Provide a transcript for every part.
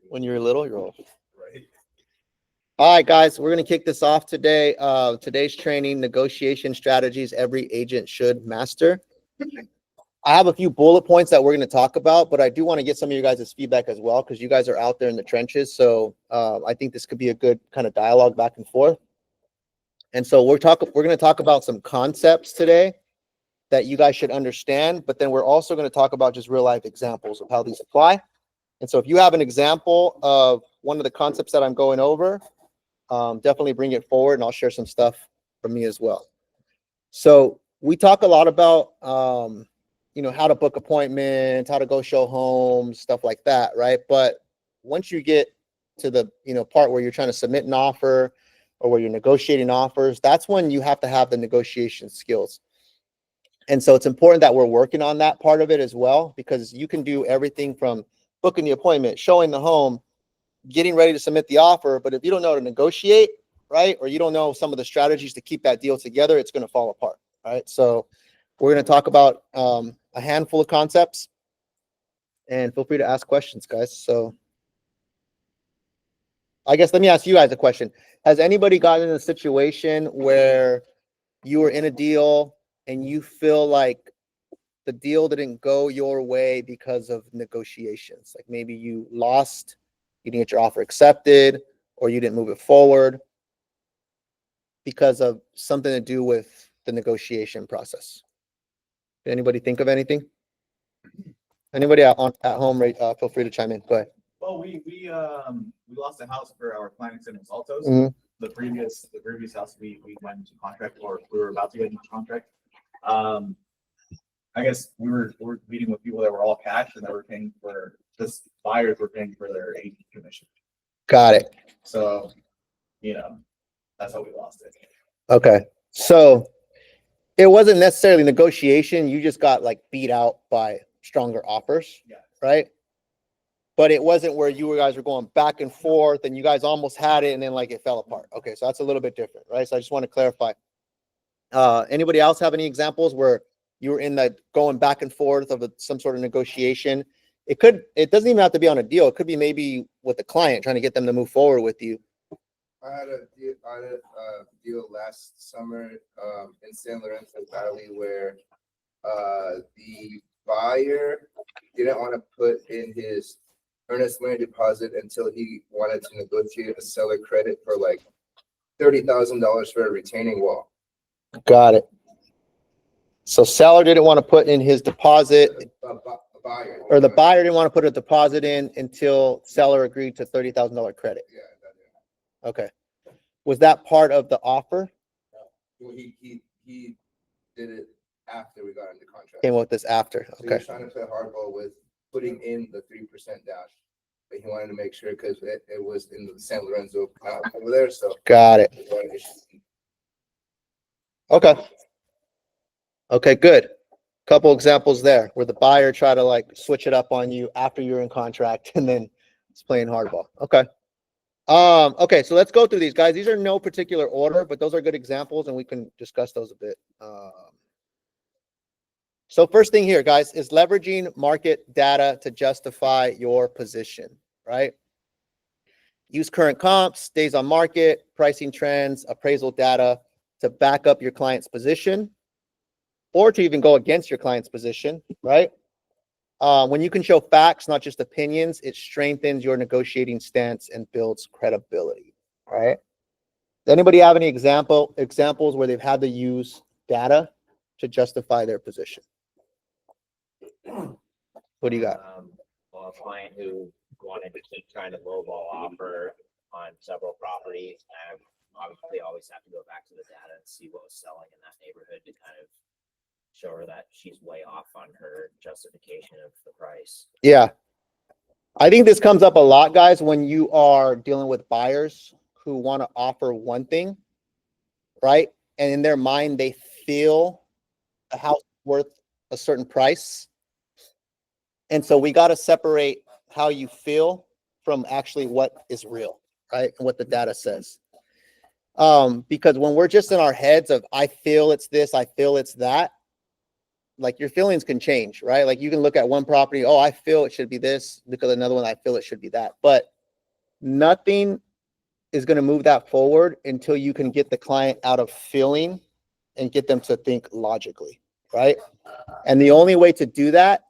When you were little, you're old. Right. All right, guys, we're going to kick this off today. Today's training, negotiation strategies every agent should master. I have a few bullet points that we're going to talk about, but I do want to get some of you guys' feedback as well, because you guys are out there in the trenches. So I think this could be a good kind of dialogue back and forth. And so we're going to talk about some concepts today that you guys should understand, but then we're also going to talk about just real life examples of how these apply. And so if you have an example of one of the concepts that I'm going over, definitely bring it forward and I'll share some stuff from me as well. So we talk a lot about, how to book appointments, how to go show homes, stuff like that, right? But once you get to the, part where you're trying to submit an offer or where you're negotiating offers, that's when you have to have the negotiation skills. And so it's important that we're working on that part of it as well, because you can do everything from booking the appointment, showing the home, getting ready to submit the offer. But if you don't know how to negotiate, right, or you don't know some of the strategies to keep that deal together, it's going to fall apart, right? So we're going to talk about a handful of concepts, and feel free to ask questions, guys. So I guess let me ask you guys a question. Has anybody gotten in a situation where you were in a deal and you feel like the deal didn't go your way because of negotiations? Like maybe you lost, you didn't get your offer accepted, or you didn't move it forward because of something to do with the negotiation process. Did anybody think of anything? Anybody at home, feel free to chime in. Go ahead. Well, we lost a house for our clients in Los Altos. Mm-hmm. The previous house we went into contract, or we were about to get into contract. I guess we're meeting with people that were all cash, and they were paying for this. Buyers were paying for their agent commission. Got it. So, that's how we lost it. Okay. So it wasn't necessarily negotiation. You just got like beat out by stronger offers. Yeah. Right. But it wasn't where you guys were going back and forth and you guys almost had it and then like it fell apart. Okay. So that's a little bit different. Right. So I just want to clarify. Anybody else have any examples where you were in the going back and forth of some sort of negotiation? It doesn't even have to be on a deal. It could be maybe with the client, trying to get them to move forward with you. I had a deal last summer in San Lorenzo Valley where the buyer didn't want to put in his earnest money deposit until he wanted to negotiate a seller credit for like $30,000 for a retaining wall. Got it. So seller didn't want to put in his deposit, the buyer didn't want to put a deposit in until seller agreed to $30,000 credit. Yeah. Okay. Was that part of the offer? Well, he did it after we got into contract. Came with this after. So Okay. he was trying to play hardball with putting in the 3% dash, but he wanted to make sure because it was in the San Lorenzo over there. So got it. Okay, good. Couple examples there where the buyer tried to like switch it up on you after you're in contract and then it's playing hardball. Okay. Okay, so let's go through these, guys. These are no particular order, but those are good examples and we can discuss those a bit. So first thing here, guys, is leveraging market data to justify your position, right? Use current comps, days on market, pricing trends, appraisal data to back up your client's position or to even go against your client's position, right? When you can show facts, not just opinions, it strengthens your negotiating stance and builds credibility, right? Does anybody have any examples where they've had to use data to justify their position? What do you got? Well, a client who wanted to keep trying to lowball offer on several properties, and obviously always have to go back to the data and see what was selling in that neighborhood to kind of show her that she's way off on her justification of the price. Yeah. I think this comes up a lot, guys, when you are dealing with buyers who want to offer one thing, right? And in their mind, they feel a house worth a certain price. And so we got to separate how you feel from actually what is real, right? And what the data says. Because when we're just in our heads of, I feel it's this, I feel it's that, like your feelings can change, right? Like you can look at one property, oh, I feel it should be this, because another one, I feel it should be that. But nothing is going to move that forward until you can get the client out of feeling and get them to think logically, right? And the only way to do that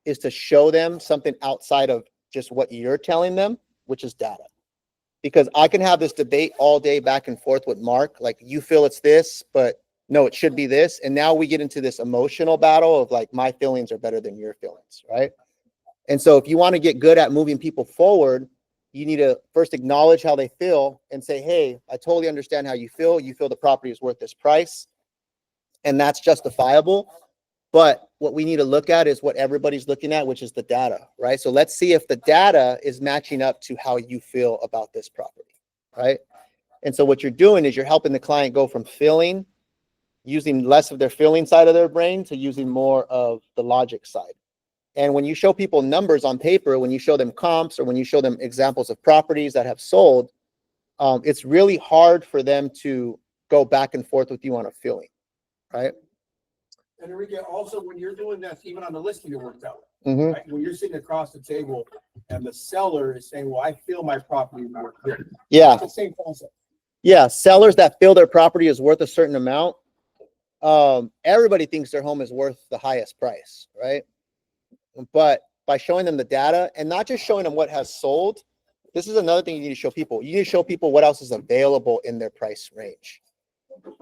is to show them something outside of just what you're telling them, which is data. Because I can have this debate all day back and forth with Mark, like you feel it's this, but no, it should be this. And now we get into this emotional battle of like, my feelings are better than your feelings, right? And so if you want to get good at moving people forward, you need to first acknowledge how they feel and say, hey, I totally understand how you feel. You feel the property is worth this price, and that's justifiable. But what we need to look at is what everybody's looking at, which is the data, right? So let's see if the data is matching up to how you feel about this property, right? And so what you're doing is you're helping the client go from feeling, using less of their feeling side of their brain, to using more of the logic side. And when you show people numbers on paper, when you show them comps, or when you show them examples of properties that have sold, it's really hard for them to go back and forth with you on a feeling, right? And Enrique, also, when you're doing this, even on the listing, it works out. Mm-hmm. Right? When you're sitting across the table and the seller is saying, well, I feel my property is worth this. Yeah. It's the same concept. Yeah. Sellers that feel their property is worth a certain amount. Everybody thinks their home is worth the highest price, right? But by showing them the data and not just showing them what has sold, this is another thing you need to show people. You need to show people what else is available in their price range.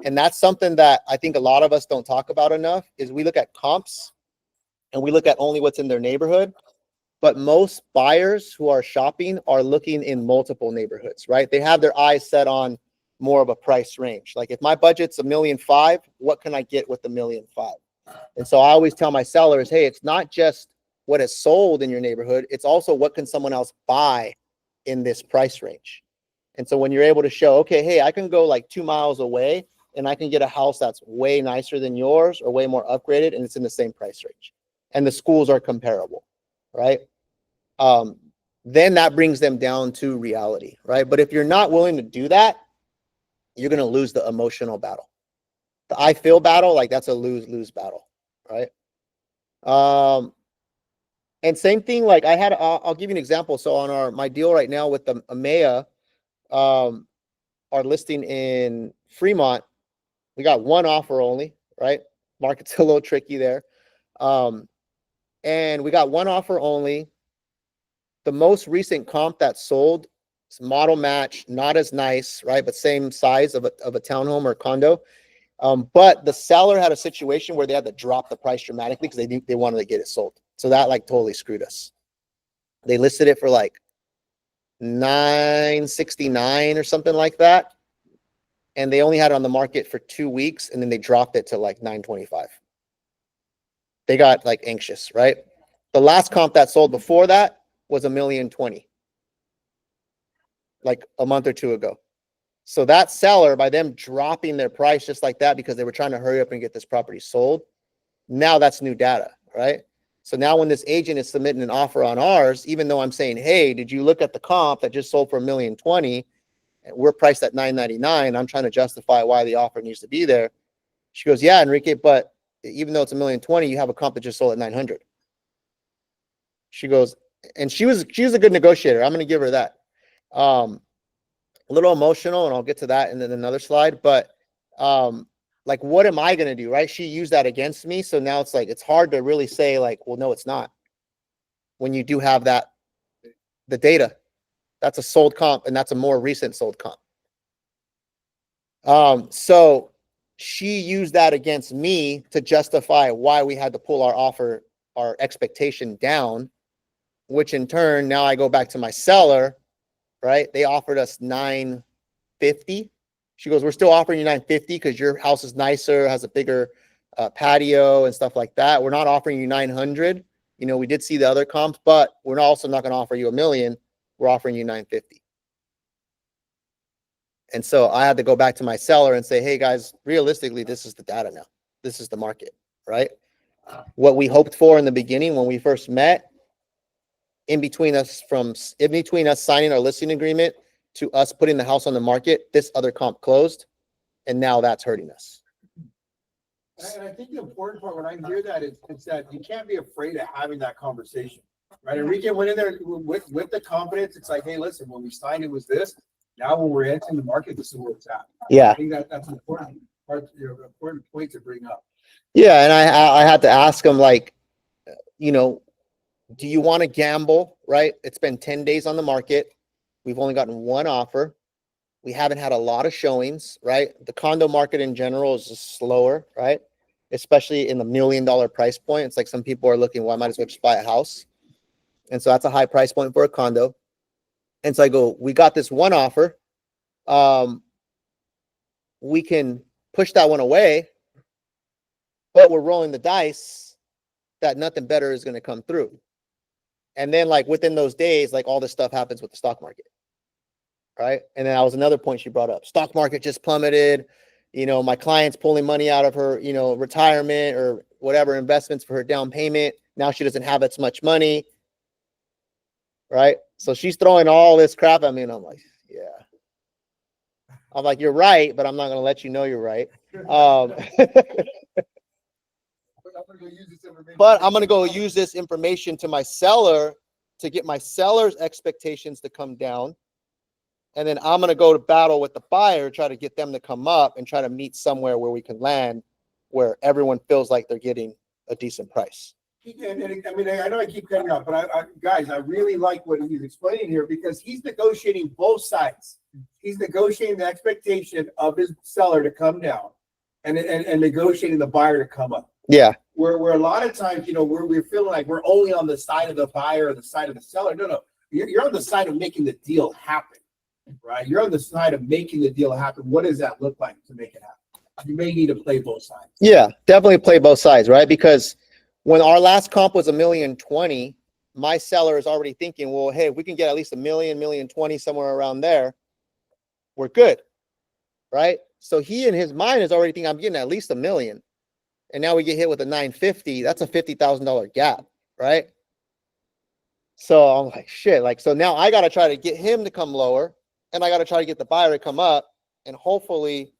And that's something that I think a lot of us don't talk about enough, is we look at comps and we look at only what's in their neighborhood. But most buyers who are shopping are looking in multiple neighborhoods, right? They have their eyes set on more of a price range. Like if my budget's $1.5 million, what can I get with $1.5 million? And so I always tell my sellers, hey, it's not just what is sold in your neighborhood, it's also what can someone else buy in this price range. And so when you're able to show, okay, hey, I can go like 2 miles away and I can get a house that's way nicer than yours or way more upgraded, and it's in the same price range, and the schools are comparable, right? Then that brings them down to reality, right? But if you're not willing to do that, you're going to lose the emotional battle. The I feel battle, like that's a lose-lose battle, right? And same thing, like I had, I'll give you an example. So on my deal right now with the AMEA, our listing in Fremont, we got one offer only, right? Market's a little tricky there. And we got one offer only. The most recent comp that sold, it's model match, not as nice, right? But same size of a townhome or condo. But the seller had a situation where they had to drop the price dramatically because they wanted to get it sold. So that like totally screwed us. They listed it for like $969 or something like that. And they only had it on the market for 2 weeks, and then they dropped it to like $925. They got like anxious, right? The last comp that sold before that was $1.020 million, like a month or two ago. So that seller, by them dropping their price just like that because they were trying to hurry up and get this property sold, now that's new data, right? So now when this agent is submitting an offer on ours, even though I'm saying, hey, did you look at the comp that just sold for $1.020 million? And we're priced at $999. I'm trying to justify why the offer needs to be there. She goes, yeah, Enrique, but even though it's $1.020 million, you have a comp that just sold at $900. She goes, and she was a good negotiator. I'm going to give her that. A little emotional, and I'll get to that in another slide. But like, what am I going to do, right? She used that against me. So now it's like, it's hard to really say like, well, no, it's not. When you do have the data, that's a sold comp, and that's a more recent sold comp. So she used that against me to justify why we had to pull our expectation down, which in turn, now I go back to my seller, right? They offered us $950. She goes, we're still offering you $950 because your house is nicer, has a bigger patio and stuff like that. We're not offering you $900. You know, we did see the other comps, but we're also not going to offer you $1 million. We're offering you $950. And so I had to go back to my seller and say, hey guys, realistically, this is the data now. This is the market, right? What we hoped for in the beginning when we first met, in between us signing our listing agreement to us putting the house on the market, this other comp closed, and now that's hurting us. And I think the important part when I hear that is that you can't be afraid of having that conversation, right? Enrique went in there with the confidence. It's like, hey, listen, when we signed, it was this. Now when we're entering the market, this is where it's at. Yeah. I think that's an important part, important point to bring up. Yeah. And I had to ask him, like, do you want to gamble, right? It's been 10 days on the market. We've only gotten one offer. We haven't had a lot of showings, right? The condo market in general is just slower, right? Especially in the $1 million price point. It's like some people are looking, well, I might as well just buy a house. And so that's a high price point for a condo. And so I go, we got this one offer. We can push that one away, but we're rolling the dice that nothing better is going to come through. And then, like, within those days, like, all this stuff happens with the stock market. Right. And then that was another point she brought up. Stock market just plummeted. My client's pulling money out of her, retirement or whatever investments for her down payment. Now she doesn't have as much money. Right. So she's throwing all this crap at me. And I'm like, yeah. I'm like, you're right, but I'm not going to let you know you're right. But I'm going to go use this information to my seller to get my seller's expectations to come down. And then I'm going to go to battle with the buyer, try to get them to come up and try to meet somewhere where we can land, where everyone feels like they're getting a decent price. And I mean, I know I keep cutting off, but guys, I really like what he's explaining here because he's negotiating both sides. He's negotiating the expectation of his seller to come down and negotiating the buyer to come up. Yeah. Where a lot of times, we're feeling like we're only on the side of the buyer or the side of the seller. No. You're on the side of making the deal happen. Right, you're on the side of making the deal happen. What does that look like to make it happen? You may need to play both sides. Yeah, definitely play both sides, right? Because when our last comp was $1,020,000, my seller is already thinking, well, hey, if we can get at least $1,020,000, somewhere around there, we're good, right? So he in his mind is already thinking, I'm getting at least $1 million, and now we get hit with a $950,000. That's a $50,000 gap, right? So I'm like, shit. Like, so now I got to try to get him to come lower. And I got to try to get the buyer to come up, and hopefully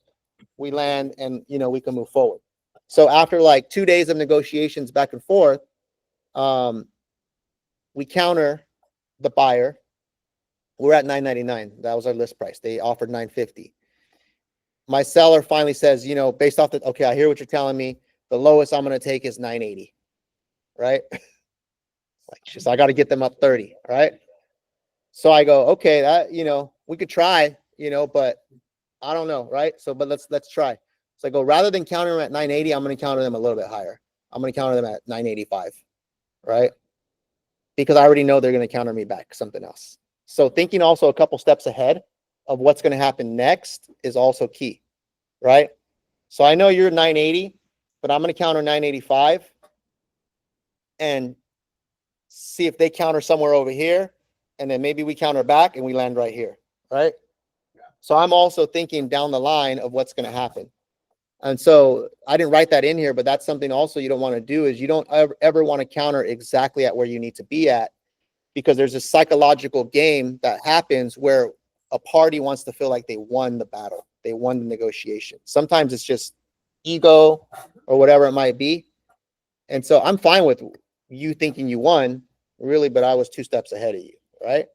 we land and, we can move forward. So after like 2 days of negotiations back and forth, we counter the buyer. We're at $999. That was our list price. They offered $950. My seller finally says, based off the, okay, I hear what you're telling me. The lowest I'm going to take is $980. Right. Like, I got to get them up 30. Right. So I go, okay, that, we could try, but I don't know. Right. So, but let's try. So I go, rather than counter them at 980, I'm going to counter them a little bit higher. I'm going to counter them at 985. Right. Because I already know they're going to counter me back something else. So thinking also a couple steps ahead of what's going to happen next is also key. Right. So I know you're 980, but I'm going to counter 985 and see if they counter somewhere over here. And then maybe we counter back and we land right here, right? Yeah. So I'm also thinking down the line of what's going to happen. And so I didn't write that in here, but that's something also you don't want to do is you don't ever want to counter exactly at where you need to be at, because there's a psychological game that happens where a party wants to feel like they won the battle. They won the negotiation. Sometimes it's just ego or whatever it might be. And so I'm fine with you thinking you won, really, but I was 2 steps ahead of you. Right.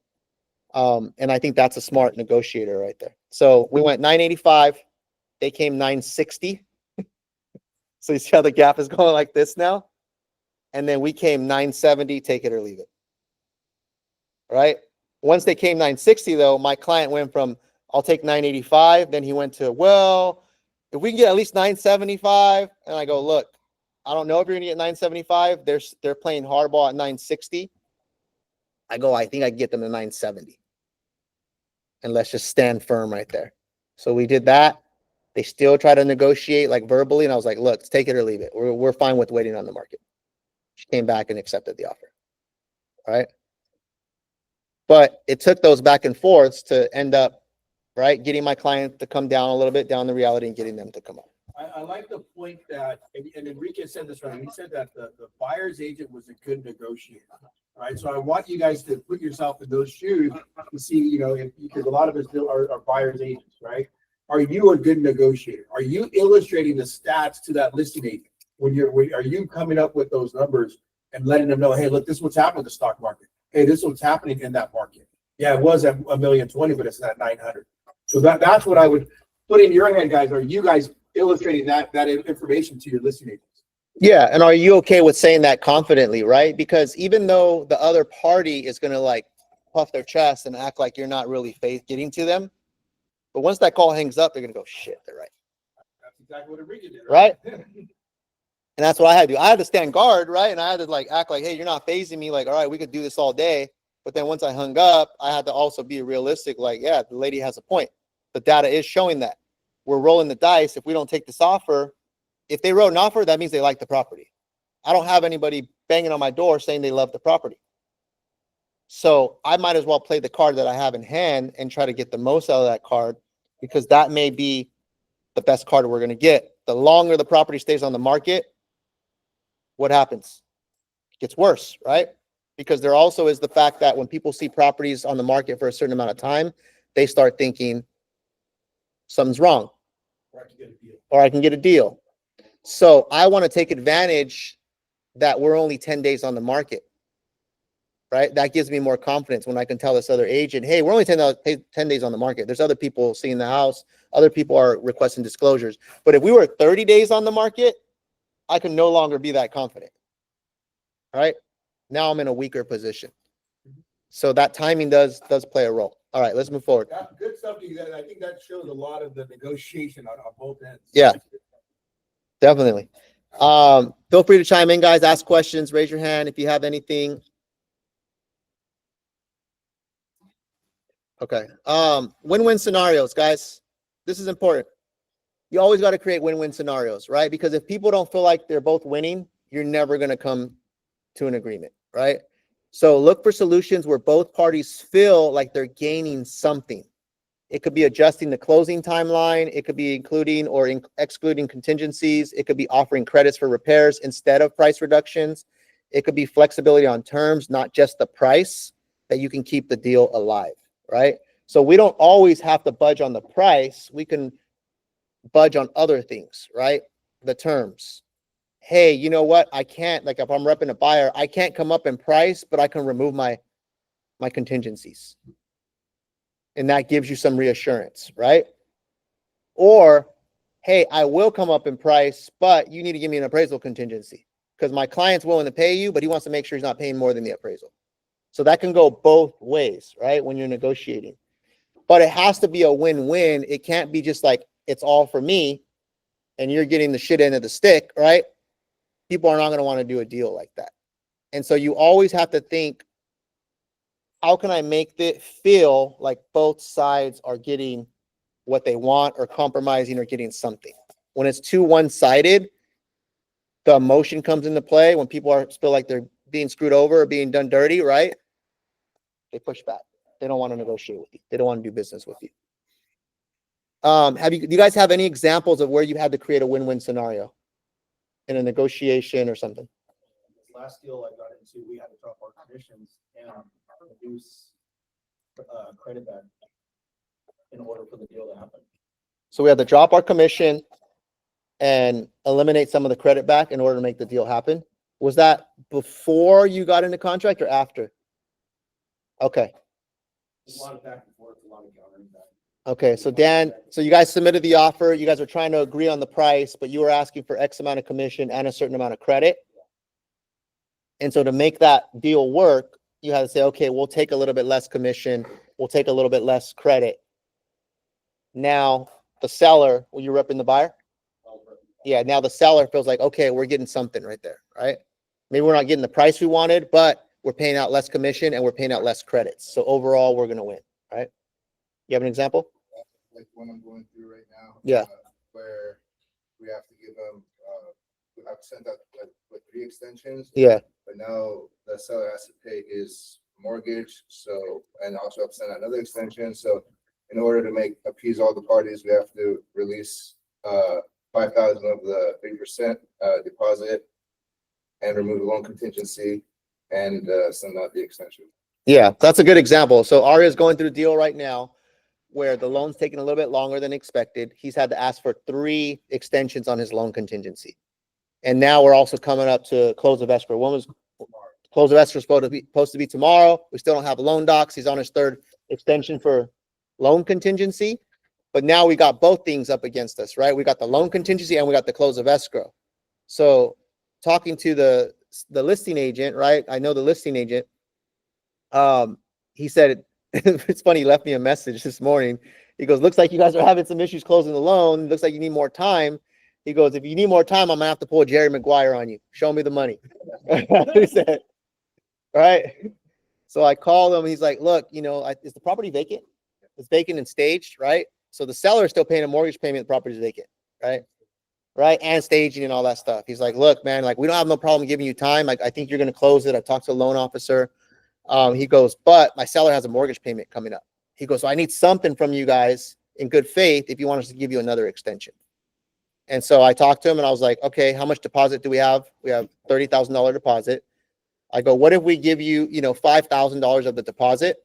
And I think that's a smart negotiator right there. So we went 985. They came 960. So you see how the gap is going like this now? And then we came 970, take it or leave it. Right. Once they came 960, though, my client went from, I'll take 985. Then he went to, well, if we can get at least 975. And I go, look, I don't know if you're going to get 975. They're playing hardball at 960. I go, I think I can get them to 970. And let's just stand firm right there. So we did that. They still try to negotiate like verbally. And I was like, look, take it or leave it. We're fine with waiting on the market. She came back and accepted the offer. All right. But it took those back and forths to end up, right, getting my client to come down a little bit, down the reality, and getting them to come up. I like the point that, and Enrique said this right. He said that the buyer's agent was a good negotiator, right? So I want you guys to put yourself in those shoes to see, because a lot of us are buyer's agents, right? are you a good negotiator? Are you illustrating the stats to that listing agent? Are you coming up with those numbers and letting them know, hey, look, this is what's happening with the stock market. Hey, this is what's happening in that market. Yeah, it was at 1,020,000, but it's at 900. So that's what I would put in your head, guys. Are you guys illustrating that information to your listing agents? Yeah, and are you okay with saying that confidently, right? Because even though the other party is going to like puff their chest and act like you're not really getting to them, but once that call hangs up, they're going to go, shit, they're right. That's exactly what Enrique did, Right? And that's what I had to do. I had to stand guard, right? And I had to like act like, hey, you're not phasing me. Like, all right, we could do this all day. But then once I hung up, I had to also be realistic. Like, yeah, the lady has a point. The data is showing that we're rolling the dice. If we don't take this offer, if they wrote an offer, that means they like the property. I don't have anybody banging on my door saying they love the property. So I might as well play the card that I have in hand and try to get the most out of that card, because that may be the best card we're going to get. The longer the property stays on the market, what happens? It gets worse, right? Because there also is the fact that when people see properties on the market for a certain amount of time, they start thinking something's wrong, or I can get a deal. So I want to take advantage that we're only 10 days on the market, right? That gives me more confidence when I can tell this other agent, hey, we're only 10 days on the market. There's other people seeing the house. Other people are requesting disclosures. But if we were 30 days on the market, I can no longer be that confident, all right? Now I'm in a weaker position. So that timing does play a role. All right, let's move forward. Yeah, good stuff. I think that shows a lot of the negotiation on both ends. Yeah. Definitely. Feel free to chime in, guys. Ask questions. Raise your hand if you have anything. Okay. Win-win scenarios, guys. This is important. You always got to create win-win scenarios, right? Because if people don't feel like they're both winning, you're never going to come to an agreement, right? So look for solutions where both parties feel like they're gaining something. It could be adjusting the closing timeline. It could be including or excluding contingencies. It could be offering credits for repairs instead of price reductions. It could be flexibility on terms, not just the price, that you can keep the deal alive, right? So we don't always have to budge on the price. We can budge on other things, right? The terms. Hey, you know what? I can't, like if I'm repping a buyer, I can't come up in price, but I can remove my contingencies. And that gives you some reassurance, right? Or, hey, I will come up in price, but you need to give me an appraisal contingency because my client's willing to pay you, but he wants to make sure he's not paying more than the appraisal. So that can go both ways, right? When you're negotiating, but it has to be a win-win. It can't be just like, it's all for me and you're getting the shit end of the stick, right? People are not going to want to do a deal like that. And so you always have to think, how can I make it feel like both sides are getting what they want or compromising or getting something? When it's too one-sided, the emotion comes into play. When people feel like they're being screwed over or being done dirty, right? They push back. They don't want to negotiate with you. They don't want to do business with you. Do you guys have any examples of where you had to create a win-win scenario in a negotiation or something? This last deal I got into, we had to drop our commissions and reduce credit back in order for the deal to happen. So we had to drop our commission and eliminate some of the credit back in order to make the deal happen. Was that before you got into contract or after? Okay. There's a lot of back and forth, a lot of countering back. Okay, so Dan, so you guys submitted the offer. You guys are trying to agree on the price, but you were asking for X amount of commission and a certain amount of credit. And so to make that deal work, you had to say, okay, we'll take a little bit less commission. We'll take a little bit less credit. Now the seller, were you repping the buyer? Yeah, now the seller feels like, okay, we're getting something right there, right? Maybe we're not getting the price we wanted, but we're paying out less commission and we're paying out less credits. So overall, we're going to win, right? You have an example? Like one I'm going through right now. Yeah. Where we have to give them, we have to send out like 3 extensions. Yeah. But now the seller has to pay his mortgage, so, and also have to send out another extension. So in order to appease all the parties, we have to release 5,000 of the 3% deposit and remove the loan contingency and send out the extension. Yeah, that's a good example. So Aria is going through a deal right now where the loan's taking a little bit longer than expected. He's had to ask for 3 extensions on his loan contingency. And now we're also coming up to close of escrow. One was close of escrow supposed to be tomorrow. We still don't have loan docs. He's on his 3rd extension for loan contingency. But now we got both things up against us, right? We got the loan contingency and we got the close of escrow. So talking to the listing agent, right? I know the listing agent. He said, it's funny, he left me a message this morning. He goes, looks like you guys are having some issues closing the loan. Looks like you need more time. He goes, if you need more time, I'm gonna have to pull a Jerry Maguire on you. Show me the money. He said, right? So I called him. He's like, look, is the property vacant? It's vacant and staged, right? So the seller is still paying a mortgage payment. The property is vacant, right? Right. And staging and all that stuff. He's like, look, man, like, we don't have no problem giving you time. Like, I think you're going to close it. I talked to the loan officer. He goes, but my seller has a mortgage payment coming up. He goes, so I need something from you guys in good faith if you want us to give you another extension. And so I talked to him and I was like, okay, how much deposit do we have? We have $30,000 deposit. I go, what if we give you, $5,000 of the deposit?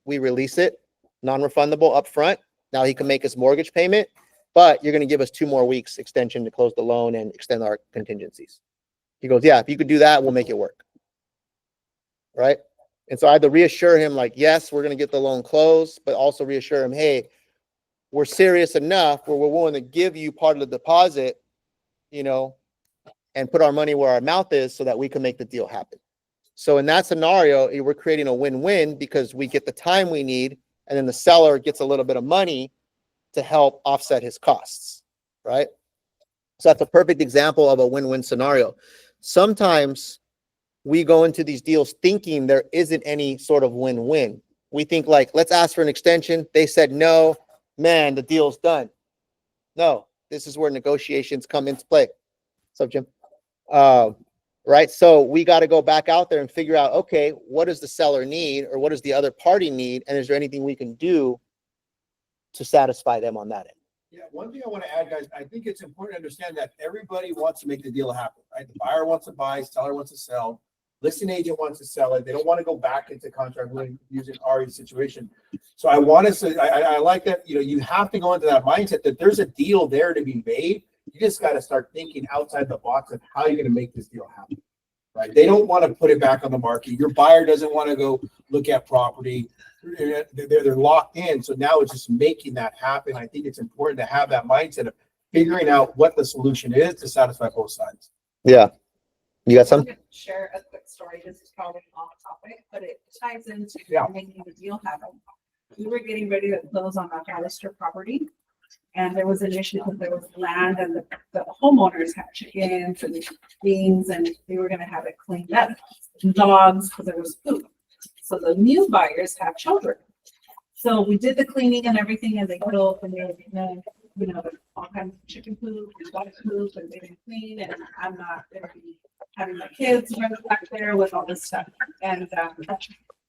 We release it, non-refundable up front. Now he can make his mortgage payment, but you're going to give us 2 more weeks extension to close the loan and extend our contingencies. He goes, yeah, if you could do that, we'll make it work. Right. And so I had to reassure him, like, yes, we're going to get the loan closed, but also reassure him, hey, we're serious enough where we're willing to give you part of the deposit, and put our money where our mouth is so that we can make the deal happen. So in that scenario, we're creating a win-win because we get the time we need, and then the seller gets a little bit of money to help offset his costs, right? So that's a perfect example of a win-win scenario. Sometimes we go into these deals thinking there isn't any sort of win-win. We think, like, let's ask for an extension. They said no, man, the deal's done. No, this is where negotiations come into play. What's up, Jim? Right. So we got to go back out there and figure out, okay, what does the seller need, or what does the other party need? And is there anything we can do to satisfy them on that end? Yeah, one thing I want to add, guys, I think it's important to understand that everybody wants to make the deal happen, right? The buyer wants to buy, seller wants to sell, listing agent wants to sell it. They don't want to go back into contract using Ari's situation. So I want to say, I like that, you have to go into that mindset that there's a deal there to be made. You just got to start thinking outside the box of how you're going to make this deal happen, right? They don't want to put it back on the market. Your buyer doesn't want to go look at property. They're locked in. So now it's just making that happen. I think it's important to have that mindset of figuring out what the solution is to satisfy both sides. Yeah. You got I'm some? gonna share a quick story. This is probably off topic, but it ties into Yeah. making the deal happen. We were getting ready to close on a Hollister property. And there was an issue because there was land and the homeowners had chickens and things, and they were gonna have it cleaned up. Dogs, because there was poop. So the new buyers have children. So we did the cleaning and everything, and they go and they, all kinds of chicken poop and dog poop, and they didn't clean, and I'm not gonna be having my kids run back there with all this stuff. And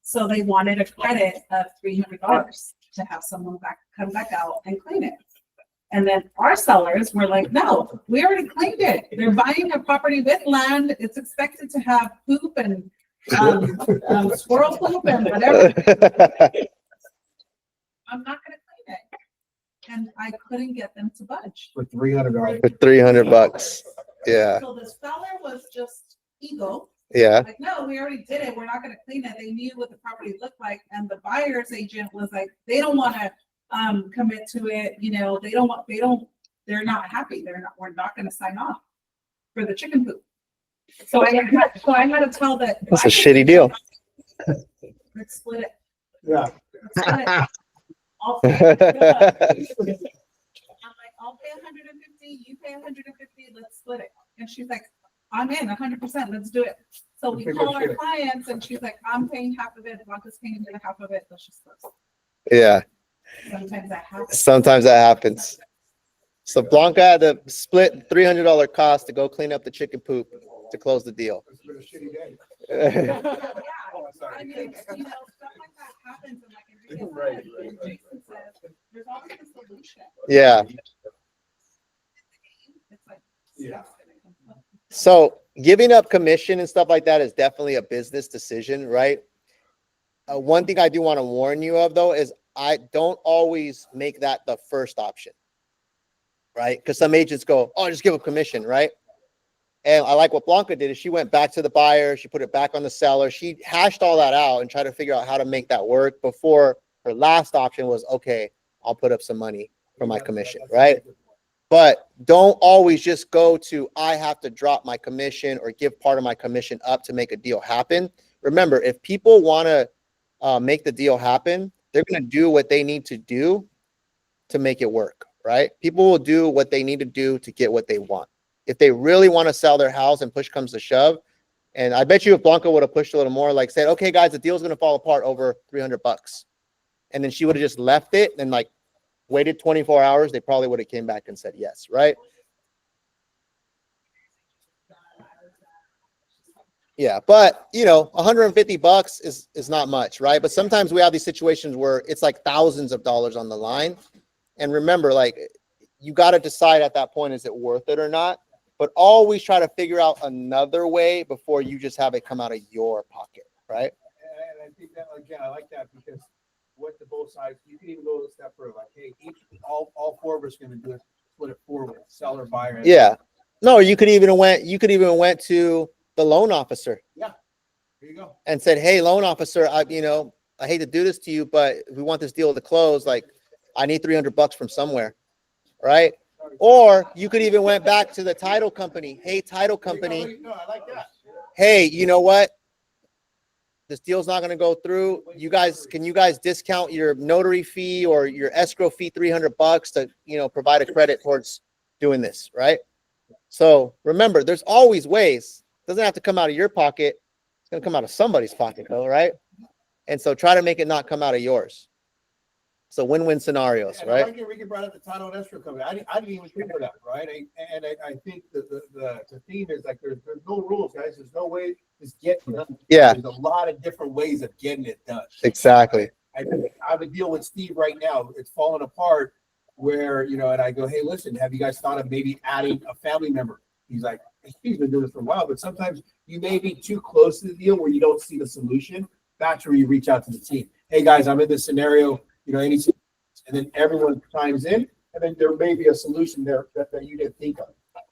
so they wanted a credit of $300 to have someone come back out and clean it. And then our sellers were like, no, we already cleaned it. They're buying a property with land. It's expected to have poop and squirrel poop and whatever. I'm not gonna clean it. And I couldn't get them to budge. For $300. For $300. Yeah. So the seller was just ego. Yeah. Like, no, we already did it. We're not gonna clean it. They knew what the property looked like. And the buyer's agent was like, they don't wanna commit to it. They're not happy. We're not gonna sign off for the chicken poop. So I had to tell that. That's a shitty deal. Let's split it. Yeah. Let's split it. I'll pay I'm like, I'll pay 150, you pay 150, let's split it. And she's like, I'm in 100%, let's do it. So we call our clients and she's like, I'm paying half of it, Blanca's paying half of it, let's just split. Yeah. Sometimes that happens. So Blanca had to split $300 cost to go clean up the chicken poop to close the deal. It's been a shitty day. Yeah, Oh, sorry. I mean, stuff like that happens and like Enrique said, and Jason says, there's always a solution. Yeah. It's like, Yeah. So giving up commission and stuff like that is definitely a business decision, right? One thing I do want to warn you of, though, is I don't always make that the first option, right? Because some agents go, oh, just give a commission, right? And I like what Blanca did is she went back to the buyer, she put it back on the seller, she hashed all that out and tried to figure out how to make that work before her last option was, okay, I'll put up some money for my commission, right? But don't always just go to, I have to drop my commission or give part of my commission up to make a deal happen. Remember, if people want to make the deal happen, they're going to do what they need to do to make it work, right? People will do what they need to do to get what they want. If they really want to sell their house and push comes to shove, and I bet you if Blanca would have pushed a little more, like said, okay, guys, the deal's going to fall apart over $300. And then she would have just left it and like waited 24 hours, they probably would have came back and said yes, right? Yeah, but you know, $150 is not much, right? But sometimes we have these situations where it's like thousands of dollars on the line. And remember, like, you got to decide at that point, is it worth it or not? But always try to figure out another way before you just have it come out of your pocket, right? And I think that, again, I like that because with the both sides, you can even go a step further, like, hey, all four of us are going to do it, split it forward, seller, buyer. Yeah. No, you could even went to the loan officer. Yeah. There you go. And said, hey, loan officer, I hate to do this to you, but if we want this deal to close, like, I need $300 from somewhere, right? Or you could even went back to the title company. Hey, title company. No, I like that. Hey, you know what? This deal's not going to go through. Can you guys discount your notary fee or your escrow fee $300 to, provide a credit towards doing this, right? So remember, there's always ways. It doesn't have to come out of your pocket. It's going to come out of somebody's pocket, though, right? And so try to make it not come out of yours. So win-win scenarios, And right? I like Enrique brought up the title and escrow company. I didn't even think of that, right? I think the theme is like there's no rules, guys. There's no way just get it done. Yeah. There's a lot of different ways of getting it done. Exactly. I have a deal with Steve right now. It's falling apart where, and I go, hey, listen, have you guys thought of maybe adding a family member? He's like, he's been doing this for a while, but sometimes you may be too close to the deal where you don't see the solution. That's where you reach out to the team. Hey, guys, I'm in this scenario. And then everyone chimes in, and then there may be a solution there that you didn't think of,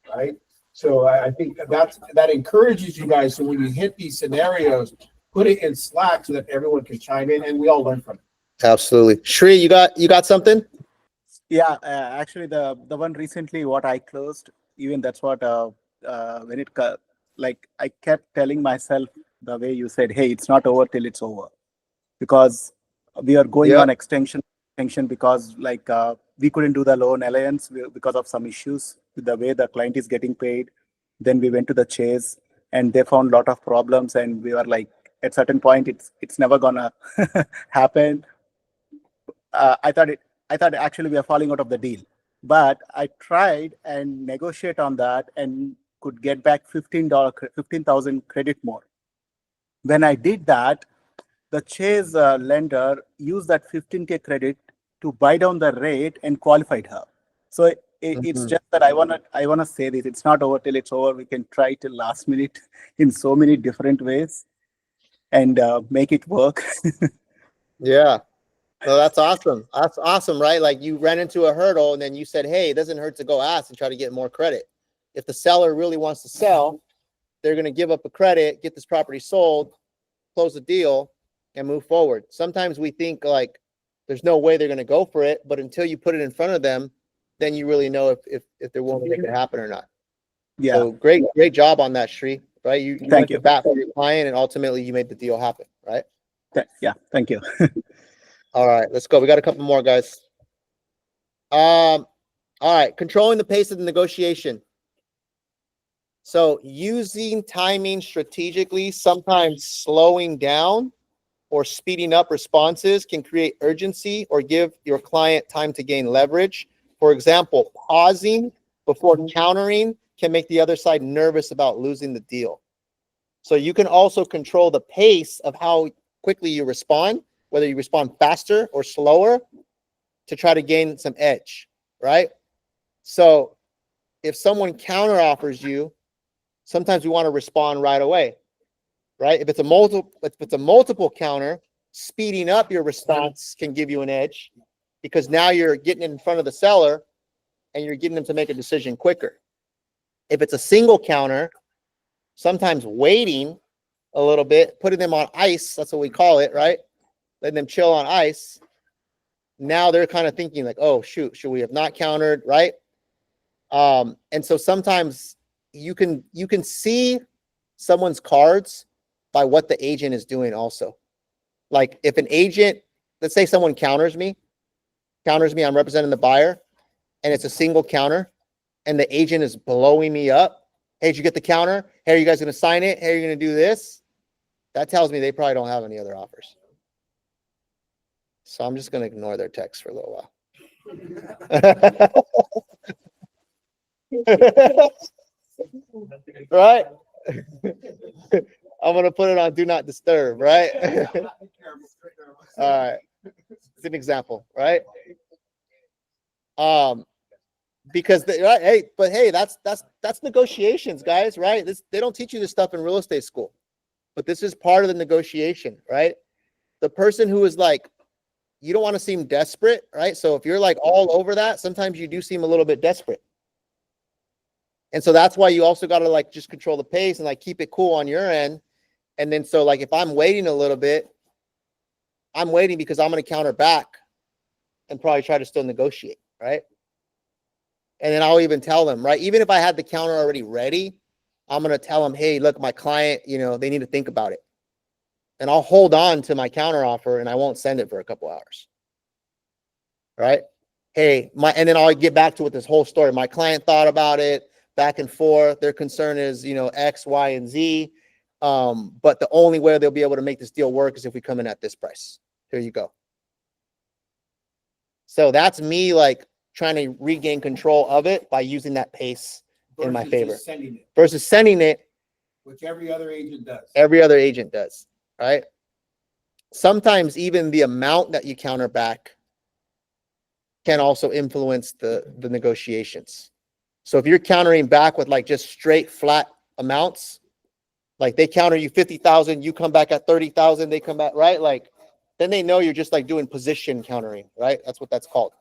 right? So I think that encourages you guys. So when you hit these scenarios, put it in Slack so that everyone can chime in and we all learn from it. Absolutely. Shri, you got something? Yeah, actually, the one recently what I closed, even that's what when it like I kept telling myself the way you said, hey, it's not over till it's over, because we are going on extension because like we couldn't do the loan alliance because of some issues with the way the client is getting paid. Then we went to the chase and they found a lot of problems, and we were like, at certain point, it's never gonna happen. I thought actually we are falling out of the deal, but I tried and negotiate on that and could get back $15,000 credit more. When I did that, the Chase lender used that 15K credit to buy down the rate and qualified her. So it's just that I wanna say this. It's not over till it's over. We can try till last minute in so many different ways and make it work. Yeah. No, that's awesome. That's awesome, right? Like you ran into a hurdle and then you said, hey, it doesn't hurt to go ask and try to get more credit. If the seller really wants to sell, they're going to give up a credit, get this property sold, close the deal, and move forward. Sometimes we think like there's no way they're going to go for it, but until you put it in front of them, then you really know if they're willing to make it happen or not. Yeah. So great job on that, Shri, right? You Thank went you. to bat for your client and ultimately you made the deal happen, right? Yeah. Thank you. All right, let's go. We got a couple more, guys. All right, controlling the pace of the negotiation. So using timing strategically, sometimes slowing down or speeding up responses can create urgency or give your client time to gain leverage. For example, pausing before countering can make the other side nervous about losing the deal. So you can also control the pace of how quickly you respond, whether you respond faster or slower to try to gain some edge, right? So if someone counter offers you, sometimes we want to respond right away, right? If it's a multiple counter, speeding up your response can give you an edge because now you're getting in front of the seller and you're getting them to make a decision quicker. If it's a single counter, sometimes waiting a little bit, putting them on ice, that's what we call it, right? Letting them chill on ice. Now they're kind of thinking like, oh, shoot, should we have not countered, right? And so sometimes you can see someone's cards by what the agent is doing also. Like if an agent, let's say someone counters me, I'm representing the buyer, and it's a single counter, and the agent is blowing me up. Hey, did you get the counter? Hey, are you guys going to sign it? Hey, are you going to do this? That tells me they probably don't have any other offers. So I'm just going to ignore their text for a little while. Right? I'm going to put it on do not disturb, right? All right. It's an example, right? Because that's negotiations, guys, right? They don't teach you this stuff in real estate school, but this is part of the negotiation, right? The person who is like, you don't want to seem desperate, right? So if you're like all over that, sometimes you do seem a little bit desperate. And so that's why you also got to like just control the pace and like keep it cool on your end. And then so like if I'm waiting a little bit, I'm waiting because I'm going to counter back and probably try to still negotiate, right? And then I'll even tell them, right? Even if I had the counter already ready, I'm going to tell them, hey, look, my client, they need to think about it. And I'll hold on to my counter offer and I won't send it for a couple hours. Right? Hey, and then I'll get back to it, this whole story. My client thought about it back and forth. Their concern is, X, Y, and Z. But the only way they'll be able to make this deal work is if we come in at this price. Here you go. So that's me like trying to regain control of it by using that pace in my favor versus sending it, which every other agent does. Every other agent does, right? Sometimes even the amount that you counter back can also influence the negotiations. So if you're countering back with like just straight flat amounts, like they counter you 50,000, you come back at 30,000, they come back, right? Like then they know you're just like doing position countering, right? That's what that's called.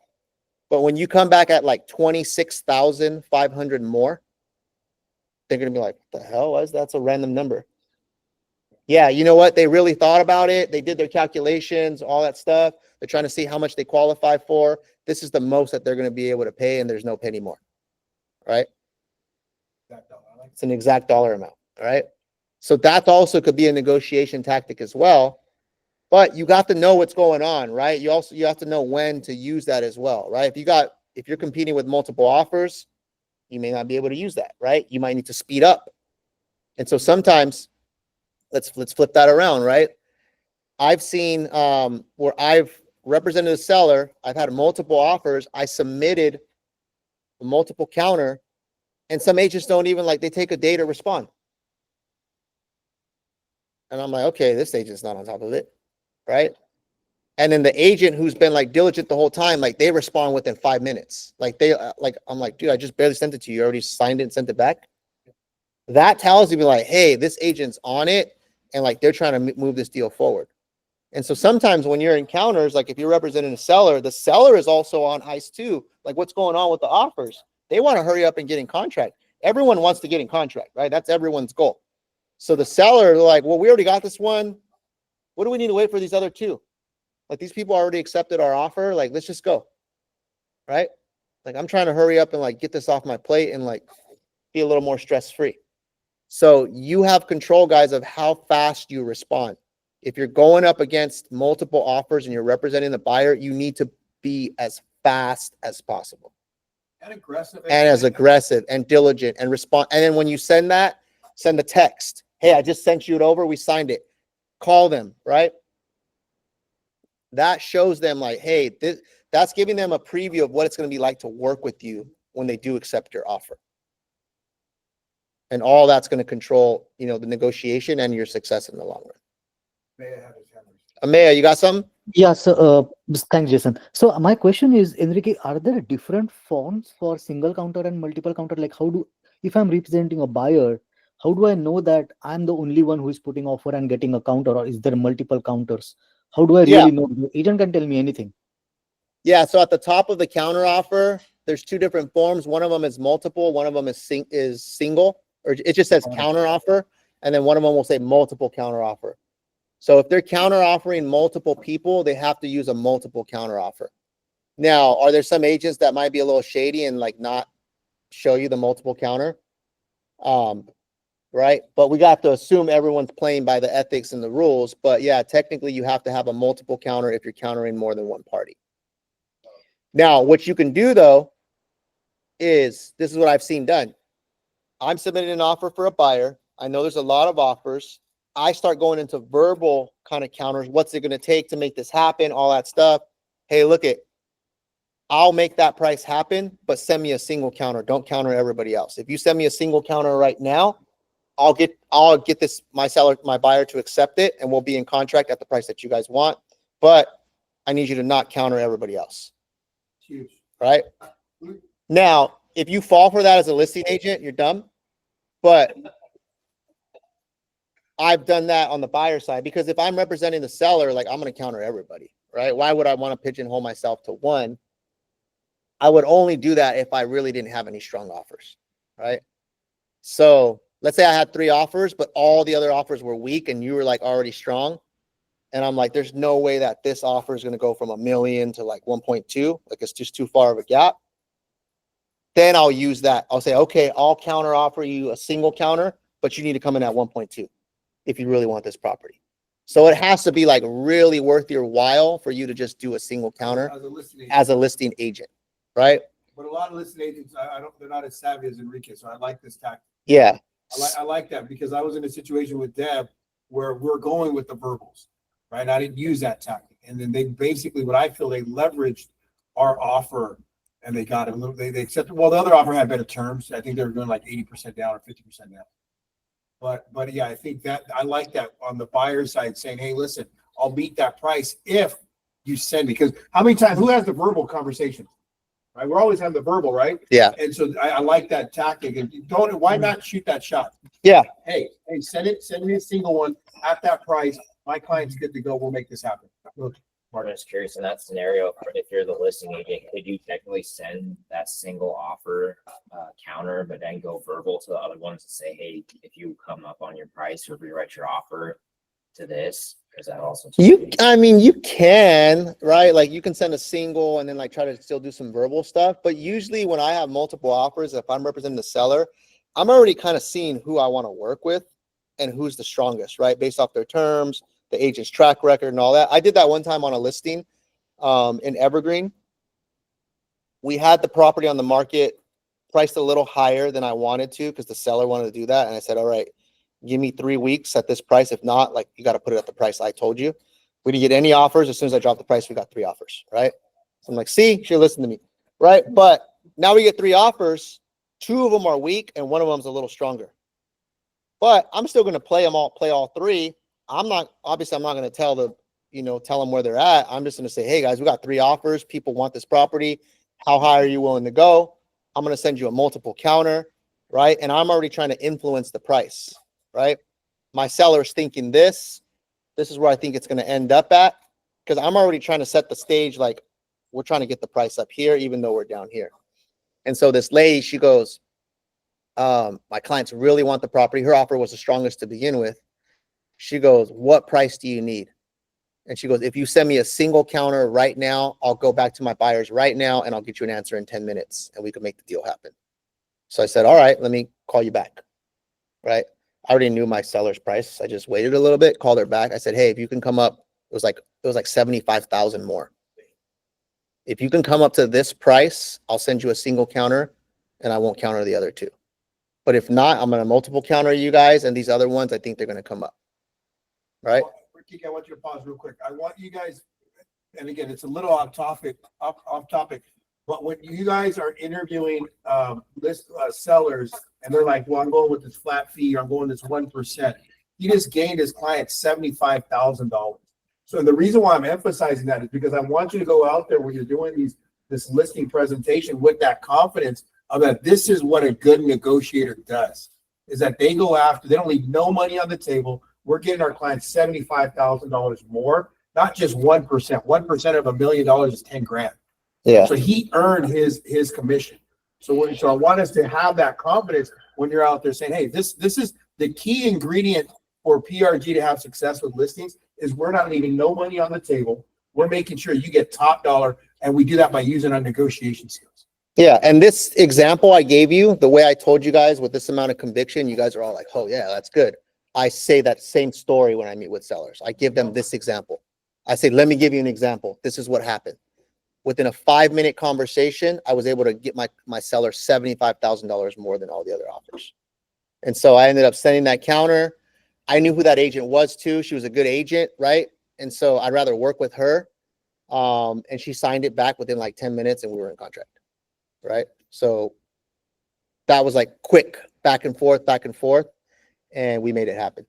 But when you come back at like 26,500 more, they're going to be like, what the hell was that's a random number. Yeah, you know what? They really thought about it. They did their calculations, all that stuff. They're trying to see how much they qualify for. This is the most that they're going to be able to pay, and there's no penny more, right? It's an exact dollar amount, right? So that also could be a negotiation tactic as well. But you got to know what's going on, right? You have to know when to use that as well, right? If you're competing with multiple offers, you may not be able to use that, right? You might need to speed up. And so sometimes let's flip that around, right? I've seen where I've represented a seller, I've had multiple offers, I submitted a multiple counter, and some agents don't even they take a day to respond. And I'm like, okay, this agent's not on top of it. Right. And then the agent who's been diligent the whole time, they respond within 5 minutes. I'm like, dude, I just barely sent it to you. You already signed it and sent it back. That tells me hey, this agent's on it. And they're trying to move this deal forward. And so sometimes when you're in counters, if you're representing a seller, the seller is also on ice too. What's going on with the offers? They want to hurry up and get in contract. Everyone wants to get in contract, right? That's everyone's goal. So the seller, well, we already got this one. What do we need to wait for these other two? These people already accepted our offer. Let's just go. Right? I'm trying to hurry up and get this off my plate and be a little more stress-free. So you have control, guys, of how fast you respond. If you're going up against multiple offers and you're representing the buyer, you need to be as fast as possible. And aggressive. And as aggressive and diligent and respond. And then when you send a text. Hey, I just sent you it over. We signed it. Call them, right? That shows them hey, that's giving them a preview of what it's going to be like to work with you when they do accept your offer. And all that's going to control, the negotiation and your success in the long run. Amaya, you got something? Yeah, so thanks, Jason. So my question is, Enrique, are there different forms for single counter and multiple counter? If I'm representing a buyer, how do I know that I'm the only one who is putting offer and getting a counter, or is there multiple counters How do I Yeah. really know? The agent can tell me anything. Yeah, so at the top of the counter offer, there's two different forms. One of them is multiple, one of them is single, or it just says counter offer, and then one of them will say multiple counter offer. So if they're counter offering multiple people, they have to use a multiple counter offer. Now, are there some agents that might be a little shady and like not show you the multiple counter? Right? But we got to assume everyone's playing by the ethics and the rules. But yeah, technically you have to have a multiple counter if you're countering more than one party. Now, what you can do though, is this is what I've seen done. I'm submitting an offer for a buyer. I know there's a lot of offers. I start going into verbal kind of counters. What's it going to take to make this happen? All that stuff. Hey, look it. I'll make that price happen, but send me a single counter. Don't counter everybody else. If you send me a single counter right now, I'll get my buyer to accept it, and we'll be in contract at the price that you guys want. But I need you to not counter everybody else. Huge. Right? Now, if you fall for that as a listing agent, you're dumb. But I've done that on the buyer side, because if I'm representing the seller, like I'm going to counter everybody, right? Why would I want to pigeonhole myself to one? I would only do that if I really didn't have any strong offers, right? So let's say I had 3 offers, but all the other offers were weak and you were like already strong. And I'm like, there's no way that this offer is going to go from $1 million to like 1.2. Like it's just too far of a gap. Then I'll use that. I'll say, okay, I'll counter offer you a single counter, but you need to come in at 1.2 if you really want this property. So it has to be like really worth your while for you to just do a single counter as a listing agent, right? But a lot of listing agents, they're not as savvy as Enrique, so I like this tactic. Yeah. I like that, because I was in a situation with Deb where we're going with the verbals, right? I didn't use that tactic. And then they basically, what I feel, they leveraged our offer and they got a little, they accepted, well, the other offer had better terms. I think they were doing like 80% down or 50% down. But yeah, I think that I like that on the buyer side, saying, hey, listen, I'll meet that price if you send me. Because how many times, who has the verbal conversation? Right? We're always having the verbal, right? Yeah. And so I like that tactic. And why not shoot that shot? Yeah. Hey, send me a single one at that price. My client's good to go. We'll make this happen. Look, I'm just curious, in that scenario, if you're the listing agent, could you technically send that single offer counter, but then go verbal to the other ones and say, hey, if you come up on your price or rewrite your offer to this? Is that also I mean, you can, right? Like you can send a single and then like try to still do some verbal stuff. But usually when I have multiple offers, if I'm representing the seller, I'm already kind of seeing who I want to work with and who's the strongest, right? Based off their terms, the agent's track record and all that. I did that one time on a listing in Evergreen. We had the property on the market priced a little higher than I wanted to, because the seller wanted to do that. And I said, all right, give me 3 weeks at this price. If not, like you got to put it at the price I told you. We didn't get any offers. As soon as I dropped the price, we got 3 offers, right? So I'm like, see, she listened to me, right? But now we get 3 offers. 2 of them are weak and one of them's a little stronger. But I'm still going to play all 3. I'm not going to tell them where they're at. I'm just going to say, hey guys, we got 3 offers. People want this property. How high are you willing to go? I'm going to send you a multiple counter, right? And I'm already trying to influence the price, right? My seller's thinking this is where I think it's going to end up at, because I'm already trying to set the stage. Like we're trying to get the price up here, even though we're down here. And so this lady, she goes, my clients really want the property. Her offer was the strongest to begin with. She goes, what price do you need? And she goes, if you send me a single counter right now, I'll go back to my buyers right now and I'll get you an answer in 10 minutes and we can make the deal happen. So I said, all right, let me call you back. Right. I already knew my seller's price. I just waited a little bit, called her back. I said, hey, if you can come up, it was like 75,000 more. If you can come up to this price, I'll send you a single counter and I won't counter the other 2. But if not, I'm going to multiple counter you guys, and these other ones, I think they're going to come up. Right. Ricky, I want you to pause real quick. I want you guys, and again, it's a little off topic, but when you guys are interviewing sellers and they're like, well, I'm going with this flat fee, or I'm going this 1%, he just gained his client $75,000. So the reason why I'm emphasizing that is because I want you to go out there when you're doing this listing presentation with that confidence of that this is what a good negotiator does, is that they go after, they don't leave no money on the table. We're getting our clients $75,000 more not just 1%. 1% of $1 million is 10 grand. Yeah. So he earned his commission. So I want us to have that confidence when you're out there saying, hey, this is the key ingredient for PRG to have success with listings is we're not leaving no money on the table. We're making sure you get top dollar, and we do that by using our negotiation skills. Yeah. And this example I gave you, the way I told you guys with this amount of conviction, you guys are all like, oh yeah, that's good. I say that same story when I meet with sellers. I give them this example. I say, let me give you an example. This is what happened. Within a 5-minute conversation, I was able to get my seller $75,000 more than all the other offers. And so I ended up sending that counter. I knew who that agent was too. She was a good agent, right? And so I'd rather work with her. And she signed it back within like 10 minutes and we were in contract, right? So that was like quick back and forth, and we made it happen.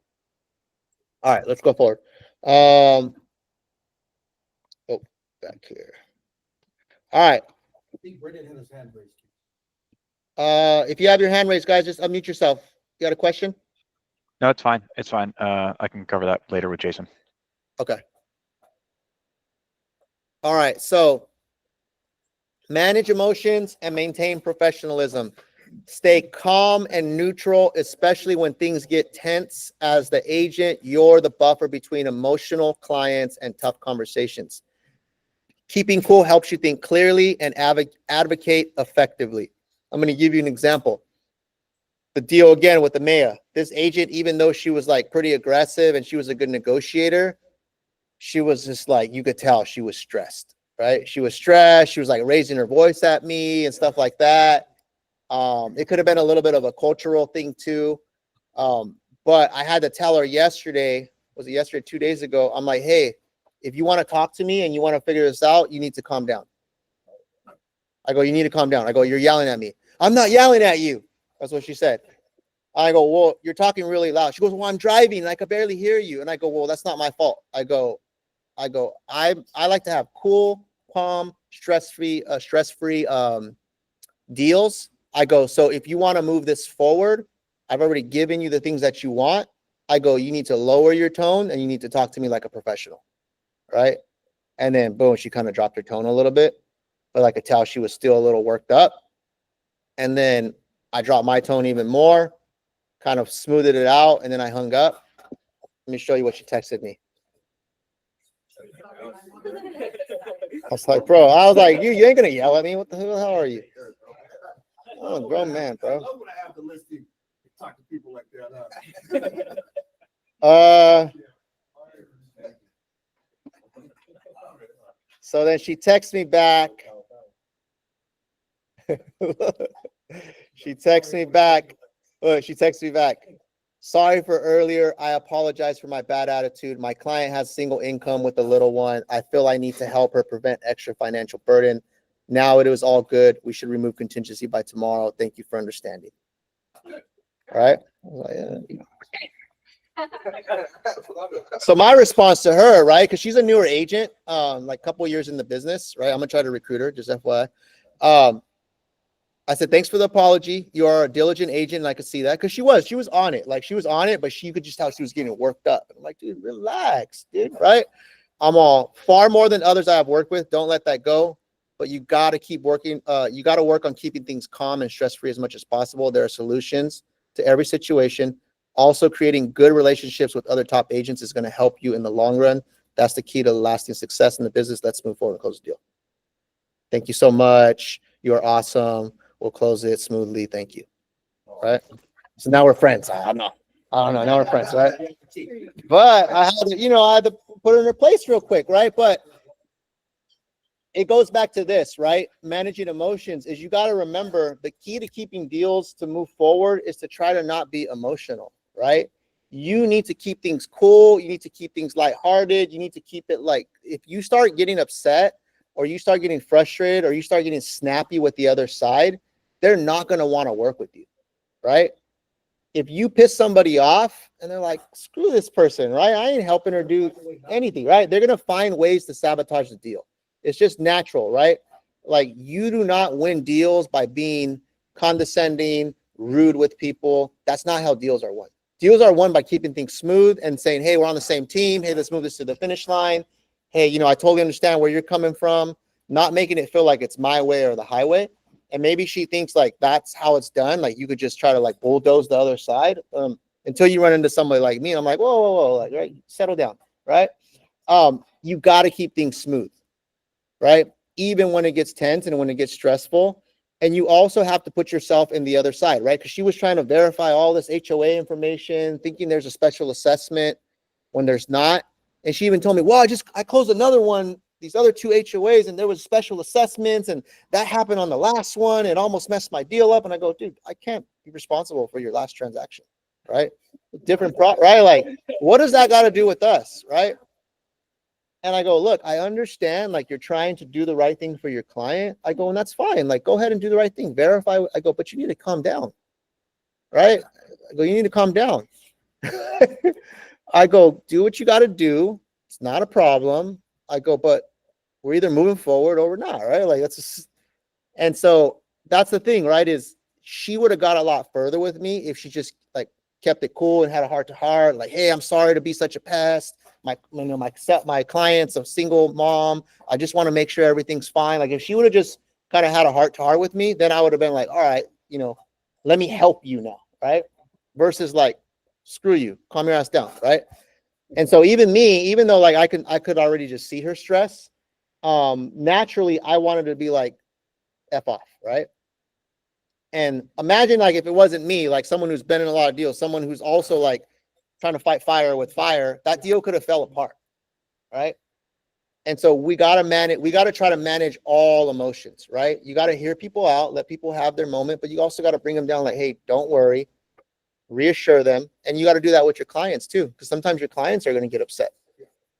All right, let's go forward. Oh, back here. All right. I think Brendan had his hand raised. If you have your hand raised, guys, just unmute yourself. You got a question? No, it's fine. It's fine. I can cover that later with Jason. Okay. All right. So manage emotions and maintain professionalism. Stay calm and neutral, especially when things get tense. As the agent, you're the buffer between emotional clients and tough conversations. Keeping cool helps you think clearly and advocate effectively. I'm going to give you an example. The deal again with the Maya. This agent, even though she was like pretty aggressive and she was a good negotiator, she was just like, you could tell she was stressed, right? She was stressed. She was like raising her voice at me and stuff like that. It could have been a little bit of a cultural thing too. But I had to tell her yesterday, was it yesterday, 2 days ago? I'm like, hey, if you want to talk to me and you want to figure this out, you need to calm down. I go, you need to calm down. I go, you're yelling at me. I'm not yelling at you. That's what she said. I go, well, you're talking really loud. She goes, well, I'm driving and I could barely hear you. And I go, well, that's not my fault. I like to have cool, calm, stress-free deals. I go, so if you want to move this forward, I've already given you the things that you want. I go, you need to lower your tone and you need to talk to me like a professional. Right. And then boom, she kind of dropped her tone a little bit, but I could tell she was still a little worked up. And then I dropped my tone even more, kind of smoothed it out. And then I hung up. Let me show you what she texted me. I was like, bro, you ain't going to yell at me. What the hell are you? I'm a grown man, bro. I love when I have to listen to talk to people like that. So then she texts me back. She texts me back. Sorry for earlier. I apologize for my bad attitude. My client has single income with a little one. I feel I need to help her prevent extra financial burden. Now it was all good. We should remove contingency by tomorrow. Thank you for understanding. All right. So my response to her, right, because she's a newer agent, like a couple years in the business, right? I'm gonna try to recruit her, just FYI. I said, thanks for the apology. You are a diligent agent, and I could see that because she was on it. Like she was on it, but you could just tell she was getting worked up. And I'm like, dude, relax, dude, right? I'm all far more than others I have worked with. Don't let that go. But you got to keep working. You got to work on keeping things calm and stress-free as much as possible. There are solutions to every situation. Also, creating good relationships with other top agents is going to help you in the long run. That's the key to lasting success in the business. Let's move forward and close the deal. Thank you so much. You are awesome. We'll close it smoothly. Thank you. All right. So now we're friends. I don't know. Now we're friends, right? But I had to put her in her place real quick, right? But it goes back to this, right? Managing emotions is you got to remember the key to keeping deals to move forward is to try to not be emotional, right? You need to keep things cool. You need to keep things lighthearted. You need to keep it like, if you start getting upset or you start getting frustrated or you start getting snappy with the other side, they're not going to want to work with you, right? If you piss somebody off and they're like, screw this person, right? I ain't helping her do anything, right? They're going to find ways to sabotage the deal. It's just natural, right? Like you do not win deals by being condescending, rude with people. That's not how deals are won. Deals are won by keeping things smooth and saying, hey, we're on the same team. Hey, let's move this to the finish line. hey, I totally understand where you're coming from, not making it feel like it's my way or the highway. And maybe she thinks like that's how it's done. Like you could just try to like bulldoze the other side until you run into somebody like me. And I'm like, whoa, like, right, settle down, right? You got to keep things smooth, right? Even when it gets tense and when it gets stressful. And you also have to put yourself in the other side, right? Because she was trying to verify all this HOA information, thinking there's a special assessment when there's not. And she even told me, well, I closed another one, these other 2 HOAs, and there was special assessments, and that happened on the last one. It almost messed my deal up. And I go, dude, I can't be responsible for your last transaction, right? Right? Like, what does that got to do with us, right? And I go, look, I understand, like, you're trying to do the right thing for your client. I go, and that's fine. Like, go ahead and do the right thing. Verify. I go, but you need to calm down, right? I go, you need to calm down. I go, do what you got to do. It's not a problem. I go, but we're either moving forward or we're not, right? Like, and so that's the thing, right? Is she would have got a lot further with me if she just like kept it cool and had a heart to heart. Like, hey, I'm sorry to be such a pest. My client's a single mom. I just want to make sure everything's fine. Like, if she would have just kind of had a heart to heart with me, then I would have been like, all right, let me help you now, right? Versus like, screw you, calm your ass down, right? And so even though like I could already just see her stress, naturally I wanted to be like, F off, right? And imagine like if it wasn't me, like someone who's been in a lot of deals, someone who's also like trying to fight fire with fire, that deal could have fell apart, right? And so we got to try to manage all emotions, right? You got to hear people out, let people have their moment, but you also got to bring them down like, hey, don't worry, reassure them. And you got to do that with your clients too, because sometimes your clients are going to get upset.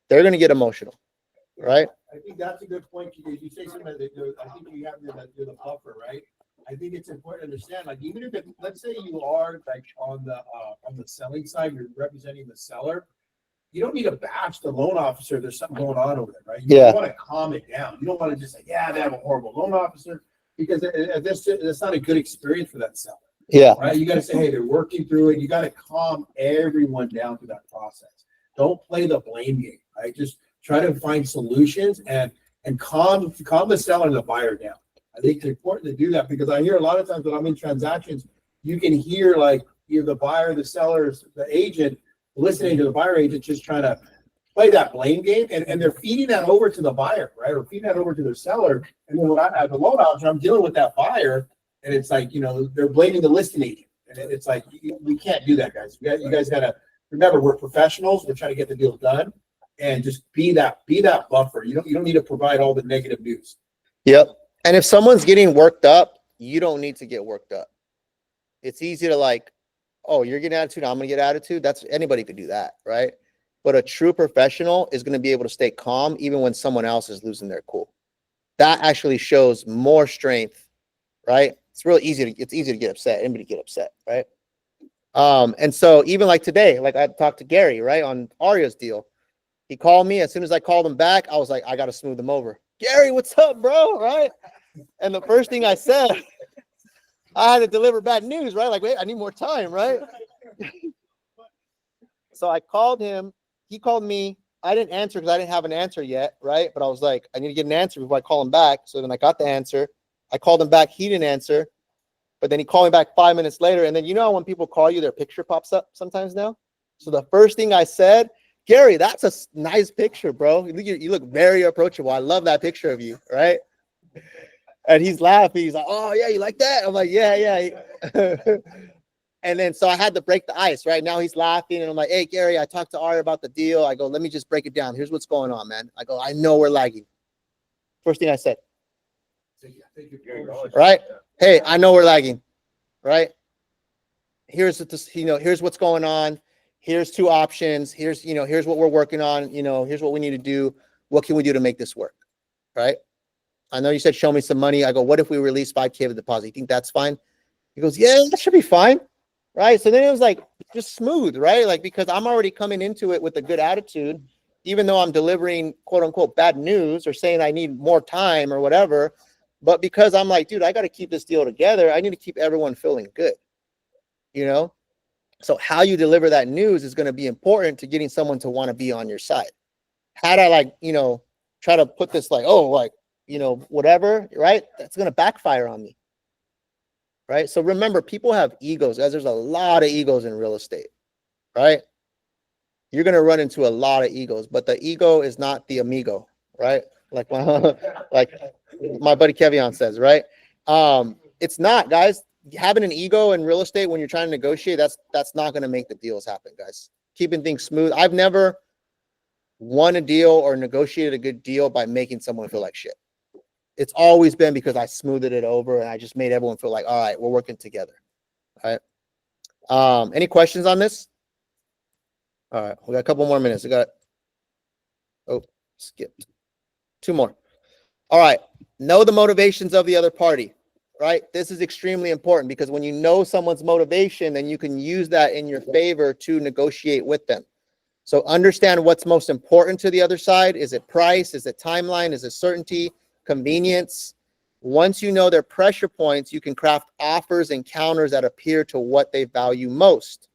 They're going to get emotional, right? I think that's a good point. You say something that I think you have you're the buffer, right? I think it's important to understand, like, even if let's say you are like on the selling side, you're representing the seller, you don't need to bash the loan officer. There's something going on over there, right? You want to calm it down. You don't want to just say, yeah, they have a horrible loan officer, because that's not a good experience for that seller. Yeah. Right. You got to say, hey, they're working through it. You got to calm everyone down through that process. Don't play the blame game, right? Just try to find solutions and calm the seller and the buyer down. I think it's important to do that, because I hear a lot of times when I'm in transactions, you can hear like either the buyer, the sellers, the agent listening to the buyer agent just trying to play that blame game, and they're feeding that over to the buyer, right? Or feeding that over to their seller. And then when as a loan officer, I'm dealing with that buyer, and it's like, they're blaming the listing agent. And it's like, we can't do that, guys. You guys got to remember, we're professionals. We're trying to get the deal done, and just be that buffer. You don't need to provide all the negative news. Yep. And if someone's getting worked up, you don't need to get worked up. It's easy to like, oh, you're getting attitude, I'm gonna get attitude. Anybody could do that, right? But a true professional is going to be able to stay calm even when someone else is losing their cool. That actually shows more strength, right? It's easy to get upset. Anybody get upset, right? And so even like today, like I talked to Gary, right, on Aria's deal. He called me. As soon as I called him back, I was like, I got to smooth him over. Gary, what's up, bro? Right? And the first thing I said, I had to deliver bad news, right? Like, wait, I need more time, right? So I called him. He called me. I didn't answer because I didn't have an answer yet, right? But I was like, I need to get an answer before I call him back. So then I got the answer. I called him back. He didn't answer. But then he called me back 5 minutes later. And then when people call you, their picture pops up sometimes now. So the first thing I said, Gary, that's a nice picture, bro. You look very approachable. I love that picture of you, right? And he's laughing. He's like, oh, yeah, you like that? I'm like, yeah. And then so I had to break the ice, right? Now he's laughing. And I'm like, hey, Gary, I talked to Ari about the deal. I go, let me just break it down. Here's what's going on, man. I go, I know we're lagging. First thing I said. Right? Hey, I know we're lagging, right? Here's what's going on. Here's 2 options. Here's what we're working on. Here's what we need to do. What can we do to make this work? Right? I know you said, show me some money. I go, what if we release $5,000 of the deposit? You think that's fine? He goes, yeah, that should be fine. Right? So then it was like, just smooth, right? Like, because I'm already coming into it with a good attitude, even though I'm delivering quote unquote bad news or saying I need more time or whatever. But because I'm like, dude, I got to keep this deal together. I need to keep everyone feeling good. So how you deliver that news is going to be important to getting someone to want to be on your side. Had I like, try to put this like, oh, like, whatever, right? That's going to backfire on me. Right. So remember, people have egos, guys. There's a lot of egos in real estate, right? You're going to run into a lot of egos, but the ego is not the amigo, right? Like my buddy Kevion says, right? It's not, guys. Having an ego in real estate when you're trying to negotiate, that's not going to make the deals happen, guys. Keeping things smooth. I've never won a deal or negotiated a good deal by making someone feel like shit. It's always been because I smoothed it over and I just made everyone feel like, all right, we're working together. All right. Any questions on this? All right, we got a couple more minutes. Skipped. 2 more. All right. Know the motivations of the other party, right? This is extremely important because when you know someone's motivation, then you can use that in your favor to negotiate with them. So understand what's most important to the other side. Is it price? Is it timeline? Is it certainty? Convenience? Once you know their pressure points, you can craft offers and counters that appear to what they value most,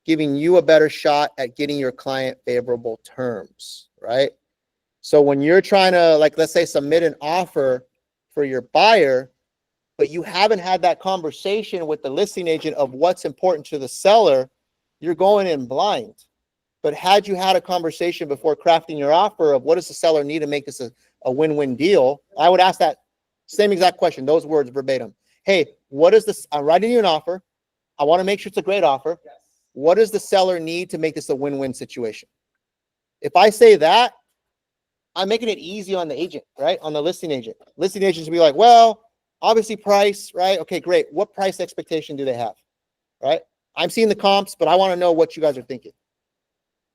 giving you a better shot at getting your client favorable terms, right? So when you're trying to, like, let's say submit an offer for your buyer, but you haven't had that conversation with the listing agent of what's important to the seller, you're going in blind. But had you had a conversation before crafting your offer of what does the seller need to make this a win-win deal, I would ask that same exact question, those words verbatim. Hey, what is this? I'm writing you an offer. I want to make sure it's a great offer. What does the seller need to make this a win-win situation? If I say that, I'm making it easy on the agent, right? On the listing agent. Listing agents will be like, well, obviously price, right? Okay, great. What price expectation do they have, right? I'm seeing the comps, but I want to know what you guys are thinking.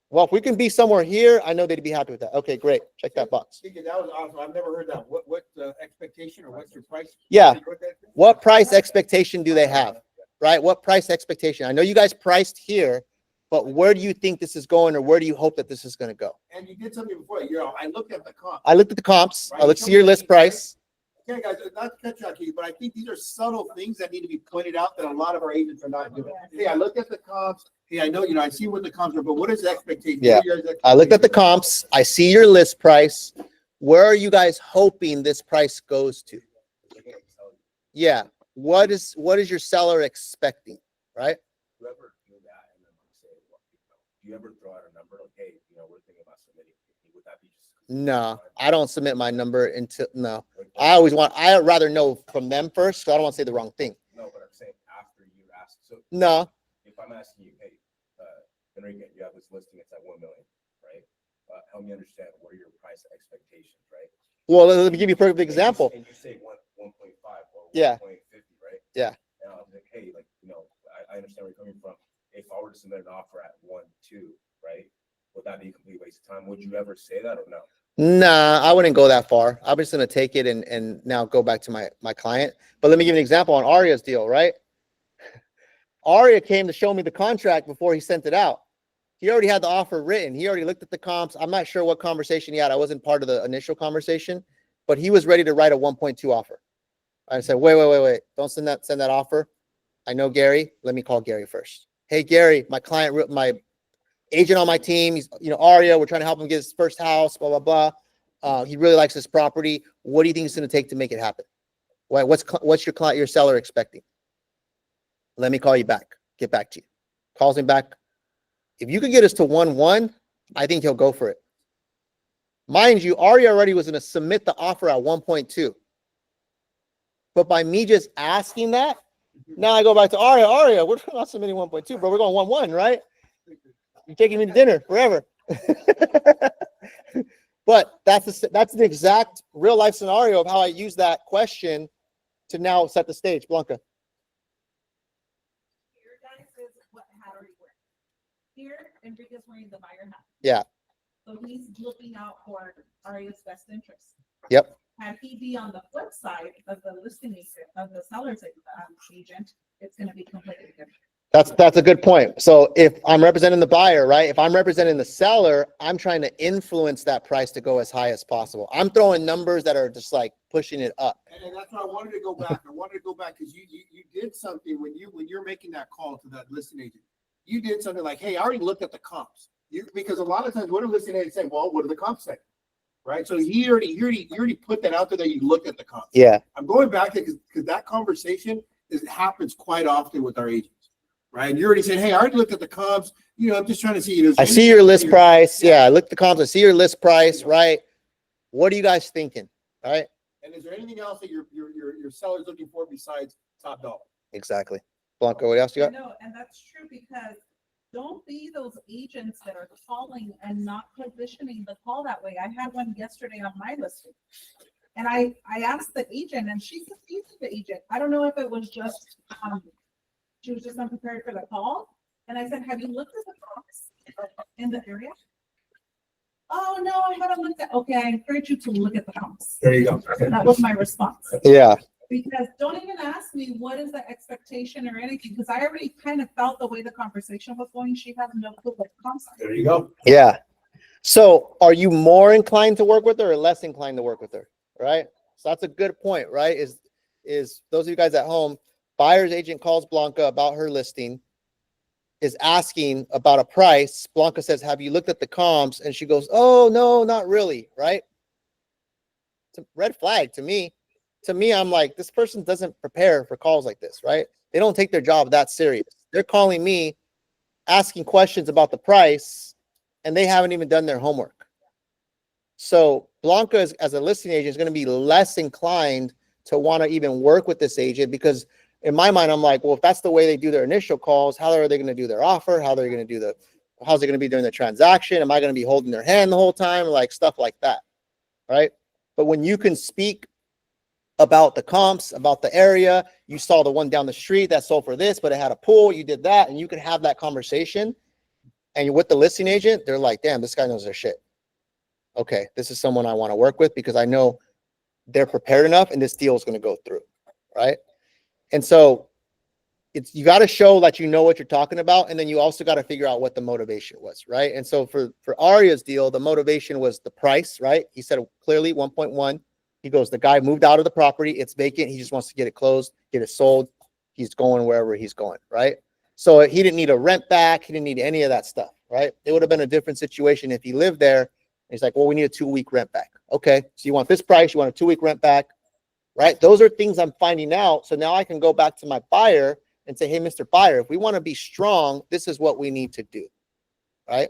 Well, if we can be somewhere here, I know they'd be happy with that. Okay, great. Check that box. That was awesome. I've never heard that. What expectation or what's your price? Yeah. What price expectation do they have, right? What price expectation? I know you guys priced here, but where do you think this is going, or where do you hope that this is going to go? And you did something before. I looked at the comp. I looked at the comps. Right. Let's see your list price. Okay, guys, not to cut you off, Keith, but I think these are subtle things that need to be pointed out that a lot of our agents are not doing. Hey, I looked at the comps. Hey, I know, I see what the comps are, but what is the expectation? Yeah. I looked at the comps. I see your list price. Where are you guys hoping this price goes to? Yeah. What is your seller expecting, right? You ever do that and then say, do you ever throw out a number like, hey, we're thinking about submitting? Would that be just? No, I don't submit my number until, no. I'd rather know from them first, so I don't want to say the wrong thing. No, but I'm saying after you ask. So no. If I'm asking you, hey, Enrique, you have this listing, it's at 1 million, right? Help me understand what are your price expectations, right? Well, let me give you a perfect example. And you say 1.5 or 1.50, Yeah. right? Yeah. And I was like, hey, I understand where you're coming from. If I were to submit an offer at 1.2, right? Would that be a complete waste of time? Would you ever say that or no? Nah, I wouldn't go that far. I'm just going to take it and now go back to my client. But let me give you an example on Aria's deal, right? Aria came to show me the contract before he sent it out. He already had the offer written. He already looked at the comps. I'm not sure what conversation he had. I wasn't part of the initial conversation, but he was ready to write a 1.2 offer. I said, wait. Don't send that offer. I know Gary. Let me call Gary first. Hey, Gary, my client, my agent on my team, he's, Aria, we're trying to help him get his first house, blah, blah, blah. He really likes this property. What do you think it's going to take to make it happen? What's your seller expecting? Let me call you back. Get back to you. Calls him back. If you could get us to 1.1, I think he'll go for it. Mind you, Aria already was going to submit the offer at 1.2. But by me just asking that, now I go back to Aria, we're not submitting 1.2, bro. We're going 1.1, right? You're taking me to dinner forever. But that's the exact real life scenario of how I use that question to now set the stage. Blanca. Here, guys, is what hat are you wearing? Here, Enrique's wearing the buyer hat. Yeah. So he's looking out for Aria's best interest. Yep. Had he be on the flip side of the listing agent, of the seller's agent, it's going to be completely different. That's a good point. So if I'm representing the buyer, right? If I'm representing the seller, I'm trying to influence that price to go as high as possible. I'm throwing numbers that are just like pushing it up. And that's why I wanted to go back. Because you did something when you're making that call to that listing agent. You did something like, hey, I already looked at the comps. Because a lot of times what I'm listening and saying, well, what do the comps say? Right? So you already put that out there that you looked at the comps. Yeah. I'm going back to, because that conversation happens quite often with our agents, right? And you already said, hey, I already looked at the comps, I'm just trying to see. I see your list price. Yeah, I looked at the comps. I see your list price, right? What are you guys thinking? All right. And is there anything else that your seller's looking for besides top dollar? Exactly. Blanca, what else you got? No, and that's true because don't be those agents that are calling and not positioning the call that way. I had one yesterday on my listing. And I asked the agent and she confused the agent. I don't know if it was just, she was just unprepared for the call. And I said, have you looked at the comps in the area? Oh, no, I haven't looked at, okay, I encourage you to look at the comps. There you go. That was my response. Yeah. Because don't even ask me what is the expectation or anything, because I already kind of felt the way the conversation was going. She has no clue what the comps are. There you go. Yeah. So are you more inclined to work with her or less inclined to work with her? Right. So that's a good point, right? Is those of you guys at home, buyer's agent calls Blanca about her listing, is asking about a price. Blanca says, have you looked at the comps? And she goes, oh, no, not really. Right. It's a red flag to me. To me, I'm like, this person doesn't prepare for calls like this, right? They don't take their job that serious. They're calling me, asking questions about the price, and they haven't even done their homework. So Blanca, as a listing agent, is going to be less inclined to want to even work with this agent because in my mind, I'm like, well, if that's the way they do their initial calls, how are they going to do their offer? How are they going to do how's it going to be during the transaction? Am I going to be holding their hand the whole time? Like stuff like that, right? But when you can speak about the comps, about the area, you saw the one down the street that sold for this, but it had a pool, you did that, and you can have that conversation. And you're with the listing agent, they're like, damn, this guy knows their shit. Okay, this is someone I want to work with because I know they're prepared enough and this deal is going to go through, right? And so you got to show that you know what you're talking about, and then you also got to figure out what the motivation was, right? And so for Aria's deal, the motivation was the price, right? He said clearly 1.1. He goes, the guy moved out of the property, it's vacant, he just wants to get it closed, get it sold. He's going wherever he's going, right? So he didn't need a rent back, he didn't need any of that stuff, right? It would have been a different situation if he lived there. He's like, well, we need a 2-week rent back. Okay, so you want this price, you want a 2-week rent back, right? Those are things I'm finding out. So now I can go back to my buyer and say, hey, Mr. Buyer, if we want to be strong, this is what we need to do, right?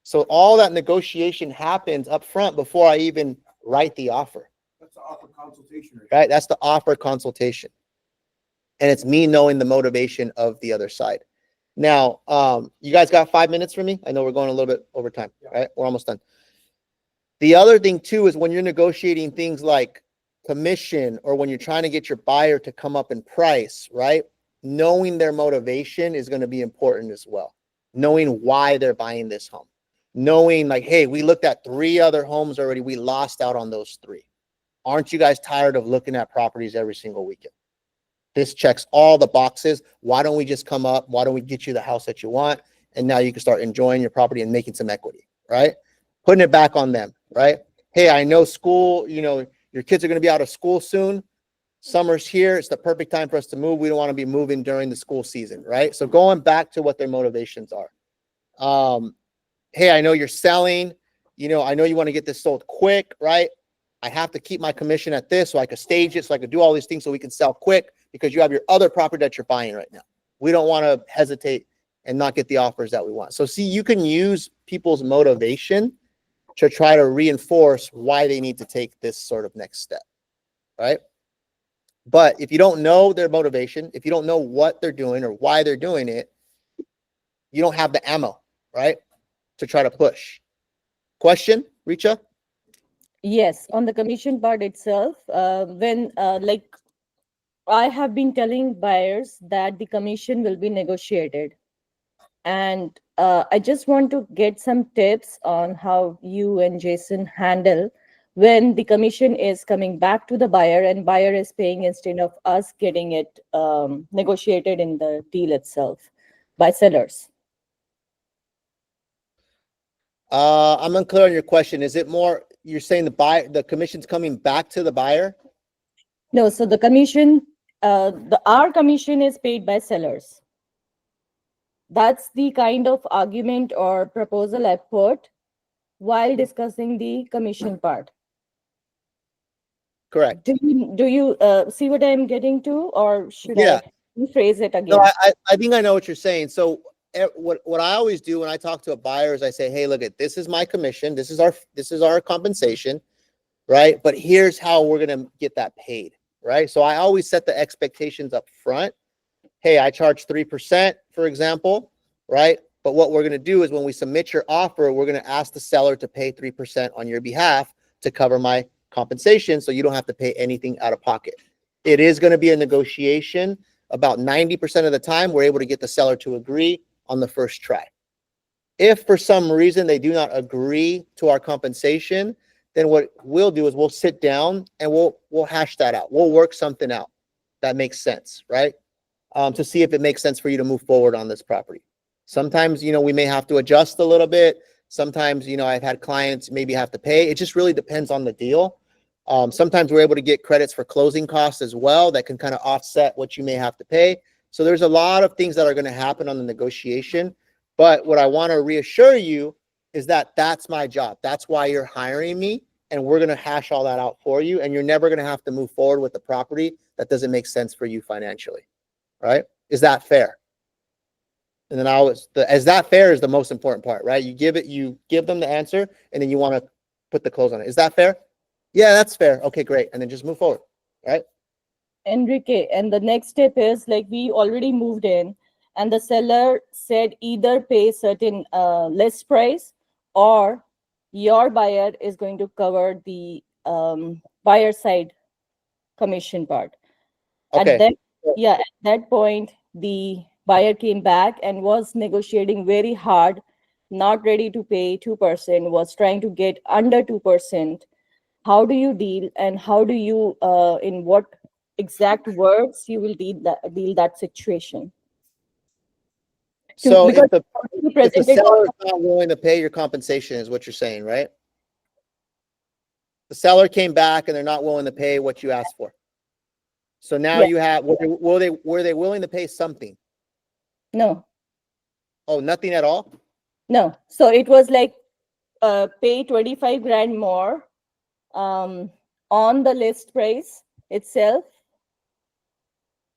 So all that negotiation happens up front before I even write the offer. That's the offer consultation. Right? That's the offer consultation. And it's me knowing the motivation of the other side. Now, you guys got 5 minutes for me? I know we're going a little bit over time, right? We're almost done. The other thing too is when you're negotiating things like commission or when you're trying to get your buyer to come up in price, right? Knowing their motivation is going to be important as well. Knowing why they're buying this home. Knowing like, hey, we looked at 3 other homes already. We lost out on those 3. Aren't you guys tired of looking at properties every single weekend? This checks all the boxes. Why don't we just come up? Why don't we get you the house that you want? And now you can start enjoying your property and making some equity, right? Putting it back on them, right? Hey, I know school, your kids are going to be out of school soon. Summer's here. It's the perfect time for us to move. We don't want to be moving during the school season, right? So going back to what their motivations are. Hey, I know you're selling. I know you want to get this sold quick, right? I have to keep my commission at this so I can stage it, so I can do all these things so we can sell quick because you have your other property that you're buying right now. We don't want to hesitate and not get the offers that we want. So see, you can use people's motivation to try to reinforce why they need to take this sort of next step, right? But if you don't know their motivation, if you don't know what they're doing or why they're doing it, you don't have the ammo, right? To try to push. Question, Richa? Yes, on the commission part itself, when I have been telling buyers that the commission will be negotiated. And I just want to get some tips on how you and Jason handle when the commission is coming back to the buyer and buyer is paying instead of us getting it negotiated in the deal itself by sellers. I'm unclear on your question. Is it more, you're saying the commission's coming back to the buyer? No, so the commission, our commission is paid by sellers. That's the kind of argument or proposal I put while discussing the commission part. Correct. Do you see what I'm getting to, or should Yeah. I rephrase it No, again? I think I know what you're saying. So what I always do when I talk to a buyer is I say, hey, look at this is my commission. This is our compensation, right? But here's how we're going to get that paid, right? So I always set the expectations up front. Hey, I charge 3%, for example, right? But what we're going to do is when we submit your offer, we're going to ask the seller to pay 3% on your behalf to cover my compensation so you don't have to pay anything out of pocket. It is going to be a negotiation. About 90% of the time, we're able to get the seller to agree on the first try. If for some reason they do not agree to our compensation, then what we'll do is we'll sit down and we'll hash that out. We'll work something out that makes sense, right? To see if it makes sense for you to move forward on this property. Sometimes, we may have to adjust a little bit. Sometimes, I've had clients maybe have to pay. It just really depends on the deal. Sometimes we're able to get credits for closing costs as well that can kind of offset what you may have to pay. So there's a lot of things that are going to happen on the negotiation. But what I want to reassure you is that that's my job. That's why you're hiring me. And we're going to hash all that out for you. And you're never going to have to move forward with the property that doesn't make sense for you financially. Right? Is that fair? And then is that fair is the most important part, right? You give them the answer and then you want to put the close on it. Is that fair? Yeah, that's fair. Okay, great. And then just move forward, right? Enrique, and the next step is like we already moved in and the seller said either pay certain list price or your buyer is going to cover the buyer side commission part. Okay. At that point, the buyer came back and was negotiating very hard, not ready to pay 2%, was trying to get under 2%. How do you deal, and how do you, in what exact words you will deal that situation? So Because if the seller is not willing to pay your compensation is what you're saying, right? The seller came back and they're not willing to pay what you asked for. So now Yeah. you have, were they willing to pay something? No, Oh, nothing at all? no. So it was like pay 25 grand more on the list price itself,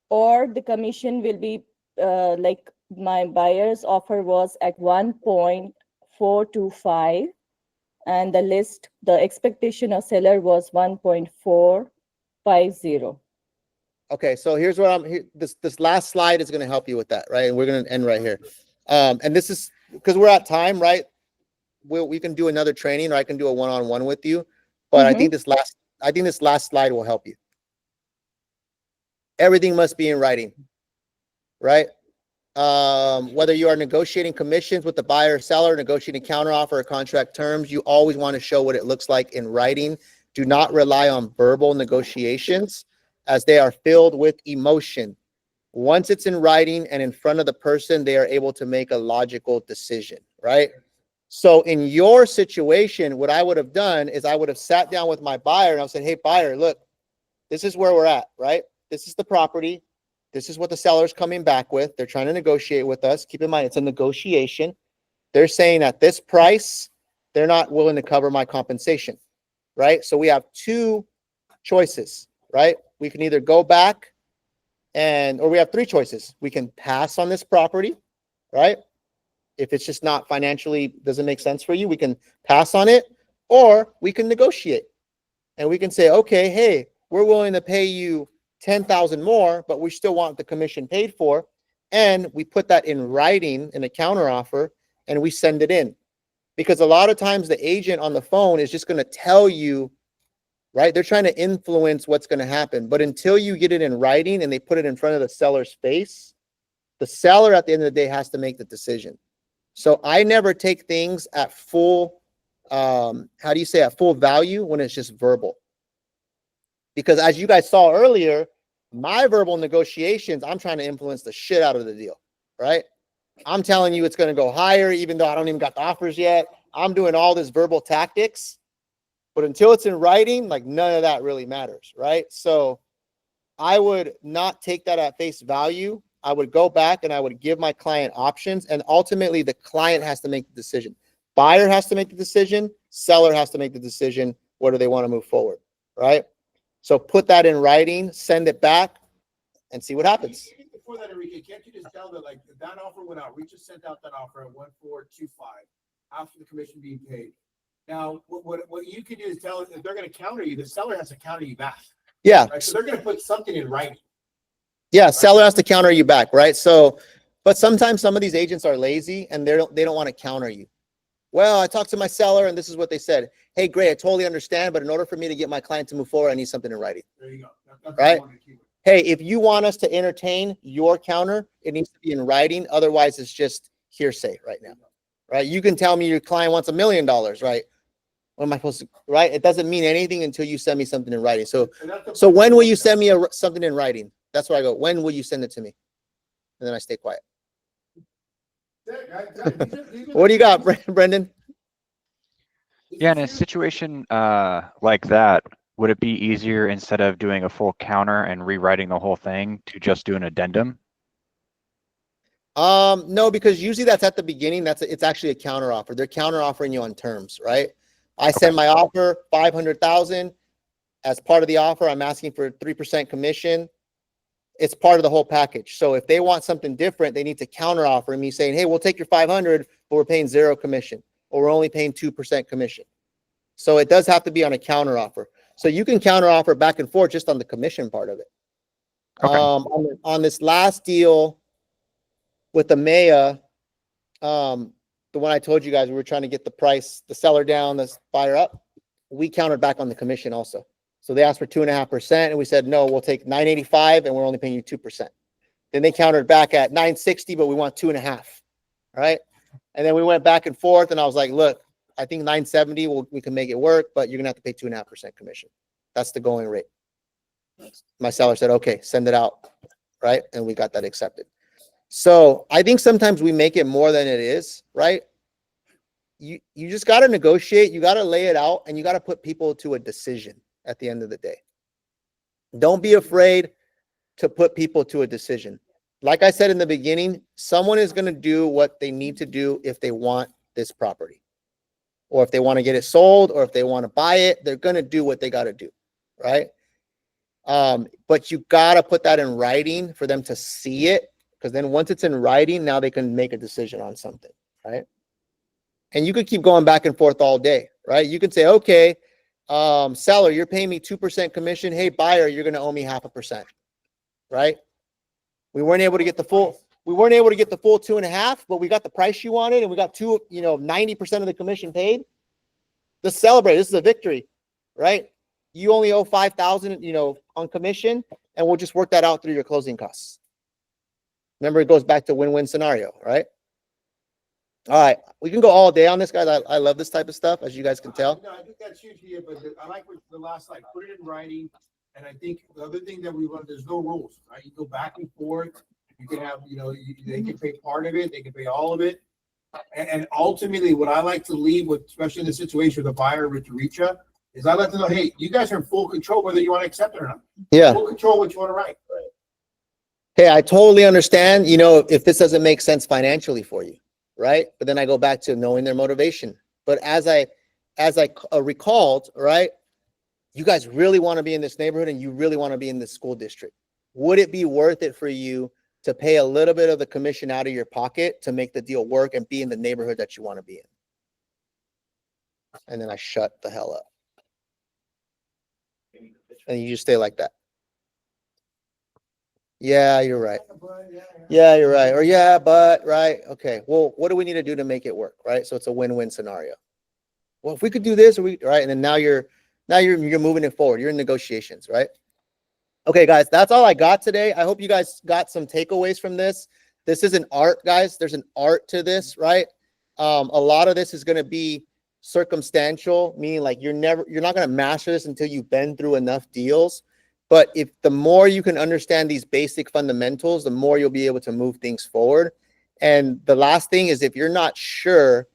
or the commission will be like my buyer's offer was at 1.425 and the expectation of seller was 1.450. Okay, so here's what this last slide is going to help you with that, right? And we're going to end right here. And this is because we're at time, right? We can do another training or I can do a one-on-one with you, but I think this last slide will help you. Everything must be in writing, right? Whether you are negotiating commissions with the buyer or seller, negotiating counteroffer or contract terms, you always want to show what it looks like in writing. Do not rely on verbal negotiations as they are filled with emotion. Once it's in writing and in front of the person, they are able to make a logical decision, right? So in your situation, what I would have done is I would have sat down with my buyer and I said, hey, buyer, look, this is where we're at, right? This is the property. This is what the seller's coming back with. They're trying to negotiate with us. Keep in mind, it's a negotiation. They're saying at this price, they're not willing to cover my compensation, right? So we have two choices, right? We can either go back or we have three choices. We can pass on this property, right? If it's just not financially, doesn't make sense for you, we can pass on it, or we can negotiate. And we can say, okay, hey, we're willing to pay you 10,000 more, but we still want the commission paid for. And we put that in writing in a counteroffer and we send it in. Because a lot of times the agent on the phone is just going to tell you, right? They're trying to influence what's going to happen. But until you get it in writing and they put it in front of the seller's face, the seller at the end of the day has to make the decision. So I never take things at full, at full value when it's just verbal. Because as you guys saw earlier, my verbal negotiations, I'm trying to influence the shit out of the deal, right? I'm telling you it's going to go higher, even though I don't even got the offers yet. I'm doing all this verbal tactics, but until it's in writing, like none of that really matters, right? So I would not take that at face value I would go back and I would give my client options, and ultimately the client has to make the decision. Buyer has to make the decision, seller has to make the decision, whether they want to move forward, right? So put that in writing, send it back, and see what happens. Before that, Enrique, can't you just tell that like that offer went out, we just sent out that offer at 1,425 after the commission being paid. Now, what you can do is tell if they're gonna counter you, the seller has to counter you back. Yeah. Right? So they're gonna put something in writing. Yeah, seller has to counter you back, right? So, but sometimes some of these agents are lazy and they don't want to counter you. Well, I talked to my seller and this is what they said. Hey, great, I totally understand, but in order for me to get my client to move forward, I need something in writing. There you go. That's what Right? I wanted to keep. Hey, if you want us to entertain your counter, it needs to be in writing. Otherwise, it's just hearsay right now, right? You can tell me your client wants $1 million, right? What am I supposed to, right? It doesn't mean anything until you send me something in writing. So when will you send me something in writing? That's where I go. When will you send it to me? And then I stay quiet. What do you got, Brendan? Yeah, in a situation like that, would it be easier instead of doing a full counter and rewriting the whole thing to just do an addendum? No, because usually that's at the beginning. It's actually a counter offer. They're counter offering you on terms, right? I send my offer 500,000. As part of the offer, I'm asking for 3% commission. It's part of the whole package. So if they want something different, they need to counter offer me saying, hey, we'll take your 500, but we're paying 0 commission, or we're only paying 2% commission. So it does have to be on a counter offer. So you can counter offer back and forth just on the commission part of it. Okay. On this last deal with the Maya, the one I told you guys, we were trying to get the price, the seller down, the buyer up. We countered back on the commission also. So they asked for 2.5%, and we said, no, we'll take 985 and we're only paying you 2%. Then they countered back at 960, but we want 2.5. Right. And then we went back and forth, and I was like, look, I think 970, we can make it work, but you're gonna have to pay 2.5% commission. That's the going rate. My seller said, okay, send it out. Right. And we got that accepted. So I think sometimes we make it more than it is, right? You just got to negotiate. You got to lay it out, and you got to put people to a decision at the end of the day. Don't be afraid to put people to a decision. Like I said in the beginning, someone is going to do what they need to do if they want this property, or if they want to get it sold, or if they want to buy it. They're going to do what they got to do, right? But you got to put that in writing for them to see it, because then once it's in writing, now they can make a decision on something, right? And you could keep going back and forth all day, right? You could say, okay, seller, you're paying me 2% commission. Hey, buyer, you're going to owe me 0.5%, right? We weren't able to get the full 2.5, but we got the price you wanted, and we got 90% of the commission paid. Let's celebrate. This is a victory, right? You only owe 5,000, on commission, and we'll just work that out through your closing costs. Remember, it goes back to win-win scenario, right? All right, we can go all day on this, guys. I love this type of stuff, as you guys can tell. No, I think that's huge here, but I like what the last slide, put it in writing. And I think the other thing that we want, there's no rules, right? You go back and forth. You can have, they can pay part of it, they can pay all of it. And ultimately, what I like to leave with, especially in the situation with the buyer with Richa, is I like to know, hey, you guys are in full control whether you want to accept it or not. Yeah. Full control what you want to write. Hey, I totally understand, if this doesn't make sense financially for you, right? But then I go back to knowing their motivation. But as I recalled, right, you guys really want to be in this neighborhood, and you really want to be in this school district. Would it be worth it for you to pay a little bit of the commission out of your pocket to make the deal work and be in the neighborhood that you want to be in? And then I shut the hell up. And you just stay like that. Yeah, you're right. Yeah, you're right. Or yeah, but, right. Okay. Well, what do we need to do to make it work? Right. So it's a win-win scenario. Well, if we could do this, right. And then now you're moving it forward. You're in negotiations, right? Okay, guys, that's all I got today. I hope you guys got some takeaways from this. This is an art, guys. There's an art to this, right? A lot of this is going to be circumstantial, meaning like you're not going to master this until you've been through enough deals. But if the more you can understand these basic fundamentals, the more you'll be able to move things forward. And the last thing is, if you're not sure,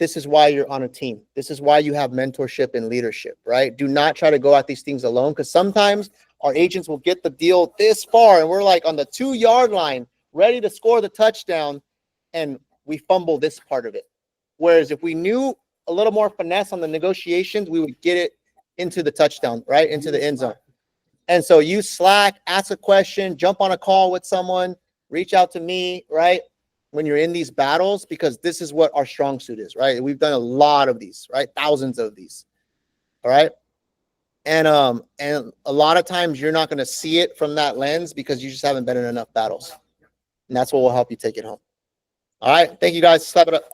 this is why you're on a team. This is why you have mentorship and leadership, right? Do not try to go at these things alone, because sometimes our agents will get the deal this far, and we're like on the 2-yard line, ready to score the touchdown, and we fumble this part of it. Whereas if we knew a little more finesse on the negotiations, we would get it into the touchdown, right? Into the end zone. And so use Slack, ask a question, jump on a call with someone, reach out to me, right? When you're in these battles, because this is what our strong suit is, right? We've done a lot of these, right? Thousands of these. All right. And a lot of times you're not going to see it from that lens because you just haven't been in enough battles. And that's what will help you take it home. All right. Thank you guys. Slap it up.